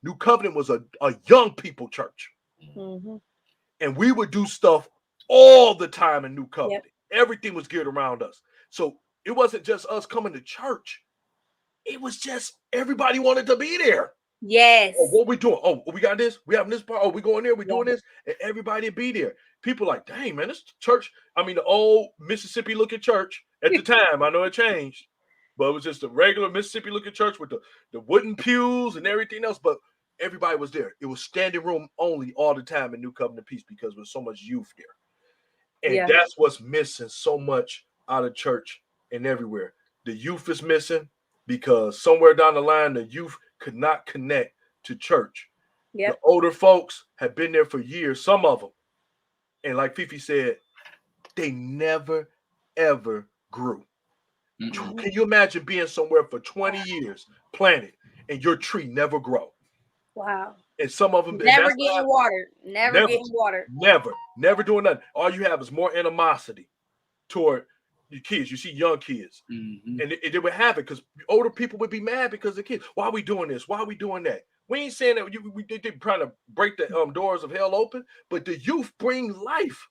was a young people church. And we would do stuff all the time in New Covenant. Everything was geared around us. So it wasn't just us coming to church. It was just everybody wanted to be there. Yes. Oh, what we doing? Oh, we got this. We having this part. Oh, we going there. We doing this. And everybody be there. People like, dang, man, this church. I mean, the old Mississippi looking church at the time. I know it changed. But it was just a regular Mississippi-looking church with the wooden pews and everything else. But everybody was there. It was standing room only all the time in New Covenant Peace because there was so much youth there. And that's what's missing so much out of church and everywhere. The youth is missing because somewhere down the line, the youth could not connect to church. The older folks have been there for years, some of them. And like Fifi said, they never, ever grew. Can you imagine being somewhere for 20 years planted and your tree never grow? Wow. And some of them never getting watered. Never getting watered. Never doing nothing. All you have is more animosity toward your kids. You see young kids. And they would have it because older people would be mad because the kids. Why are we doing this? Why are we doing that? We ain't saying that they're trying to break the doors of hell open, but the youth bring life.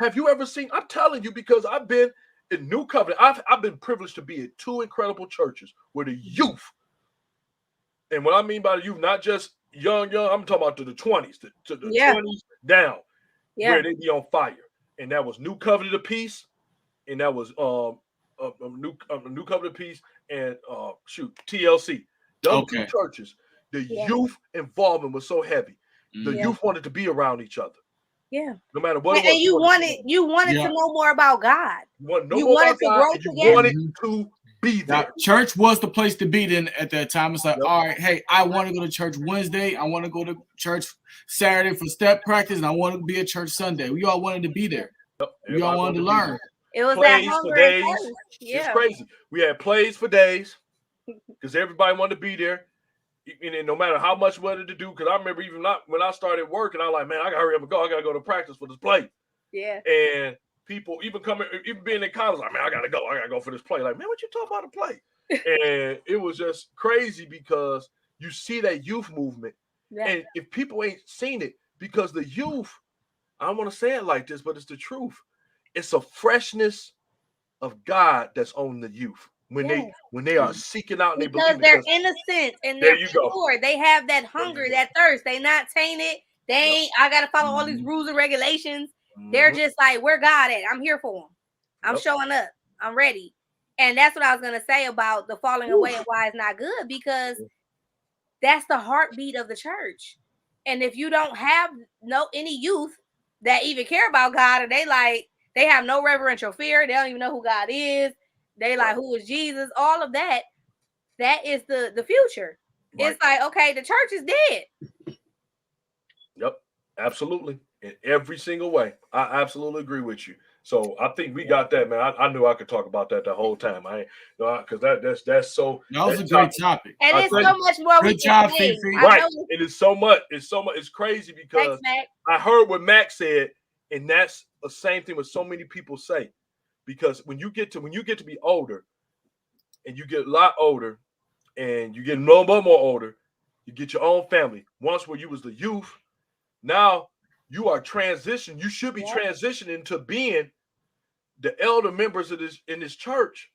Have you ever seen? I'm telling you, because I've been in New Covenant, I've been privileged to be at two incredible churches where the youth, and what I mean by the youth, not just young, I'm talking about to the 20s, to the 20s down, where they be on fire. And that was New Covenant of Peace, and that was New Covenant of Peace and TLC. Those two churches, the youth involvement was so heavy. The youth wanted to be around each other. Yeah. No matter what. And you wanted to know more about God. You wanted to grow together. You wanted to be there. Now, church was the place to be then at that time. It's like, Yep. all right, hey, I want to go to church Wednesday. I want to go to church Saturday for step practice, and I want to be at church Sunday. We all wanted to be there. Yep. We all Everybody wanted to be learn. there. It was that Plays for hunger and days. thirst. It's Yeah. crazy. We had plays for days because everybody wanted to be there. And no matter how much we wanted to do, because I remember even when I started working, I was like, man, I gotta hurry up and go. I gotta go to practice for this play. Yeah. And people even being in college, like, man, I gotta go for this play. Like, man, what you talking about a play? And it was just crazy because you see that youth movement. Yeah. And if people ain't seen it, because the youth, I don't want to say it like this, but it's the truth. It's a freshness of God that's on the youth when they are seeking out and because they believe they're innocent and There they're you go. pure. They have that hunger, that thirst. They not tainted. They ain't. I gotta follow all these rules and regulations. They're just like, where God at? I'm here for him. I'm showing up. I'm ready. And that's what I was gonna say about the falling away and why it's not good, because that's the heartbeat of the church. And if you don't have any youth that even care about God, or they have no reverential fear, they don't even know who God is. They like, who is Jesus? All of that. That is the future. Right. It's like, okay, the church is dead. Yep, absolutely. In every single way. I absolutely agree with you. So I think we got that, man. I knew I could talk about that the whole time. Because that's so. That was a great topic. And it's so much more. Good job, Fifi. Right. It is so much. It's crazy because I heard what Mac said, and that's the same thing what so many people say. Because when you get to be older, and you get a lot older, and you get a little bit more older, you get your own family. Once where you was the youth, now you are transitioning. You should be transitioning to being the elder members of this church,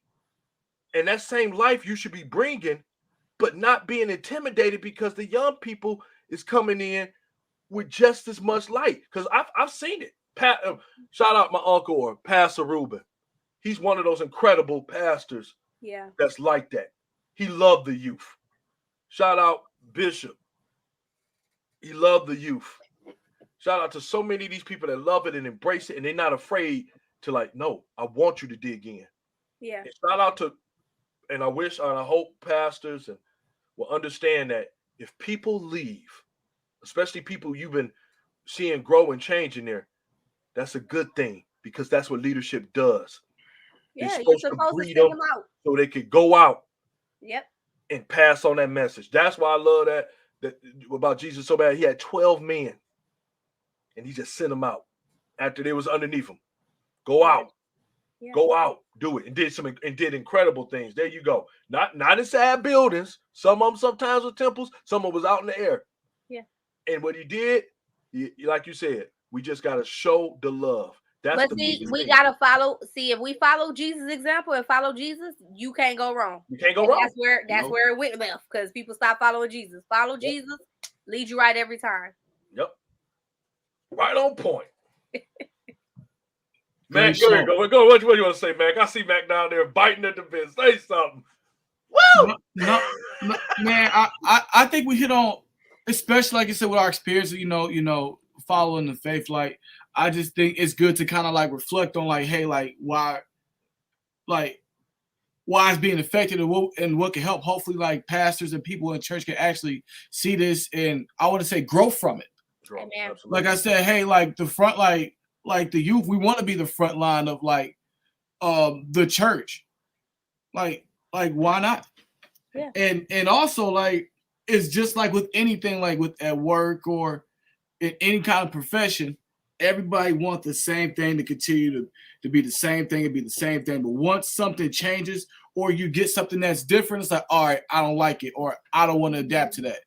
and that same life you should be bringing, but not being intimidated because the young people is coming in with just as much light. Because I've seen it. Shout out my uncle or Pastor Ruben. He's one of those incredible pastors. Yeah, that's like that. He loved the youth. Shout out Bishop. He loved the youth. Shout out to so many of these people that love it and embrace it, and they're not afraid to like, no, I want you to dig in. Yeah. And shout out to, and I wish and I hope pastors will understand that if people leave, especially people you've been seeing grow and change in there, that's a good thing because that's what leadership does. Yeah, you're supposed to send them out so they could go out. Yep. And pass on that message. That's why I love that about Jesus so bad. He had 12 men, and he just sent them out after they was underneath him. Go out, go out, do it, and did incredible things. There you go. Not inside buildings. Some of them sometimes were temples. Some of them was out in the air. Yeah. And what he did, like you said, we just got to show the love. But see, we gotta follow. See, if we follow Jesus' example and follow Jesus, you can't go wrong. You can't go wrong. That's where it went left because people stop following Jesus. Follow Jesus, lead you right every time. Yep. Right on point. Mac, go. What do you want to say, Mac? I see Mac down there biting at the bit. Say something. Woo! No, man. I think we hit on, especially like you said, with our experience. Following the faith, like. I just think it's good to kind of like reflect on like, hey, like why it's being affected and what can help. Hopefully, like pastors and people in church can actually see this and I want to say grow from it. Amen. Like I said, hey, like the front, like the youth, we want to be the front line of like the church. Like why not? Yeah. And also like it's just like with anything, like with at work or in any kind of profession. Everybody wants the same thing to continue to be the same thing and be the same thing. But once something changes or you get something that's different, it's like, all right, I don't like it or I don't want to adapt to that.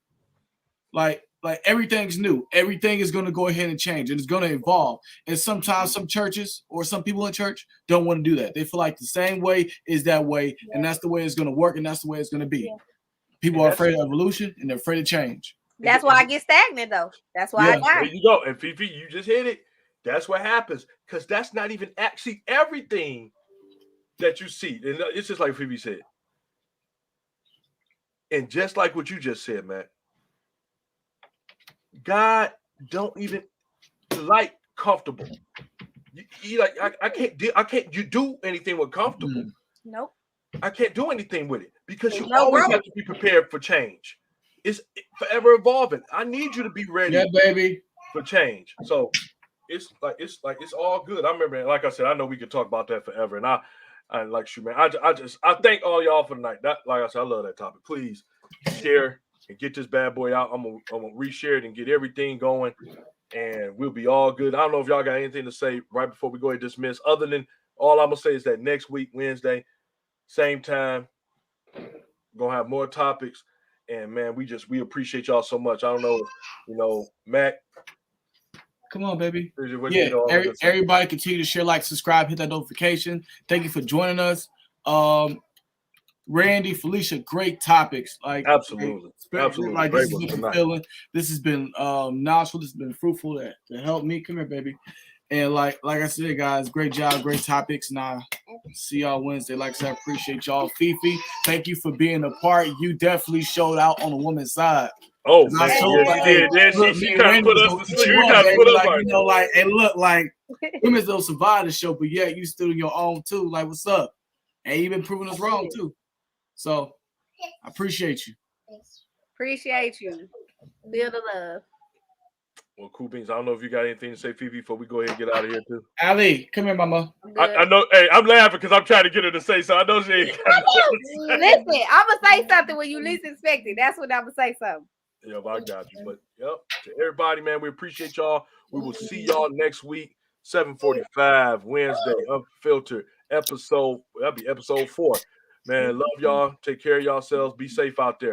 Like everything's new. Everything is going to go ahead and change and it's going to evolve. And sometimes some churches or some people in church don't want to do that. They feel like the same way is that way and that's the way it's going to work and that's the way it's going to be. Yeah. People are afraid of evolution and they're afraid of change. That's why I get stagnant, though. That's why I die. There you go. And Fifi, you just hit it. That's what happens. Because that's not even actually everything that you see. And it's just like Fifi said. And just like what you just said, Matt. God don't even like comfortable. You like I can't you do anything with comfortable. Nope. I can't do anything with it because you No always growth. have to be prepared for change. It's forever evolving. I need you to be ready Yeah, baby. for change. So it's all good. I remember, like I said, I know we could talk about that forever. And I like shoot, man. I thank all y'all for tonight. That, like I said, I love that topic. Please share and get this bad boy out. I'm gonna reshare it and get everything going, and we'll be all good. I don't know if y'all got anything to say right before we go ahead and dismiss. Other than all I'm gonna say is that next week, Wednesday, same time, we're gonna have more topics. And man, we appreciate y'all so much. I don't know, Mac. Come on, baby. What, Yeah, everybody continue to share, like, subscribe, hit that notification. Thank you for joining us. Randy, Felicia, great topics. Like, absolutely. Like, this has been fulfilling. This has been nostril. This has been fruitful to help me. Come here, baby. And like I said, guys, great job, great topics. And I'll see y'all Wednesday. Like I said, I appreciate y'all. Fifi, thank you for being a part. You definitely showed out on the woman's side. Oh, man. She kind of put us to sleep. You kind of put us like, you know, like, and look, like, women's don't survive the show, but yeah, you still your own too. Like, what's up? And you've been proving us wrong too. So I appreciate you. Appreciate you. Feel the love. Well, cool beans. I don't know if you got anything to say, Fifi, before we go ahead and get out of here too. Ali, come here, mama. I know. Hey, I'm laughing because I'm trying to get her to say so. I know she ain't. Listen, I'm gonna say something when you least expect it. That's when I'm gonna say something. Yeah, I got you. But yep, to everybody, man, we appreciate y'all. We will see y'all next week, 7:45 Wednesday, Unfiltered episode. That'll be episode 4. Man, love y'all. Take care of yourselves. Be safe out there.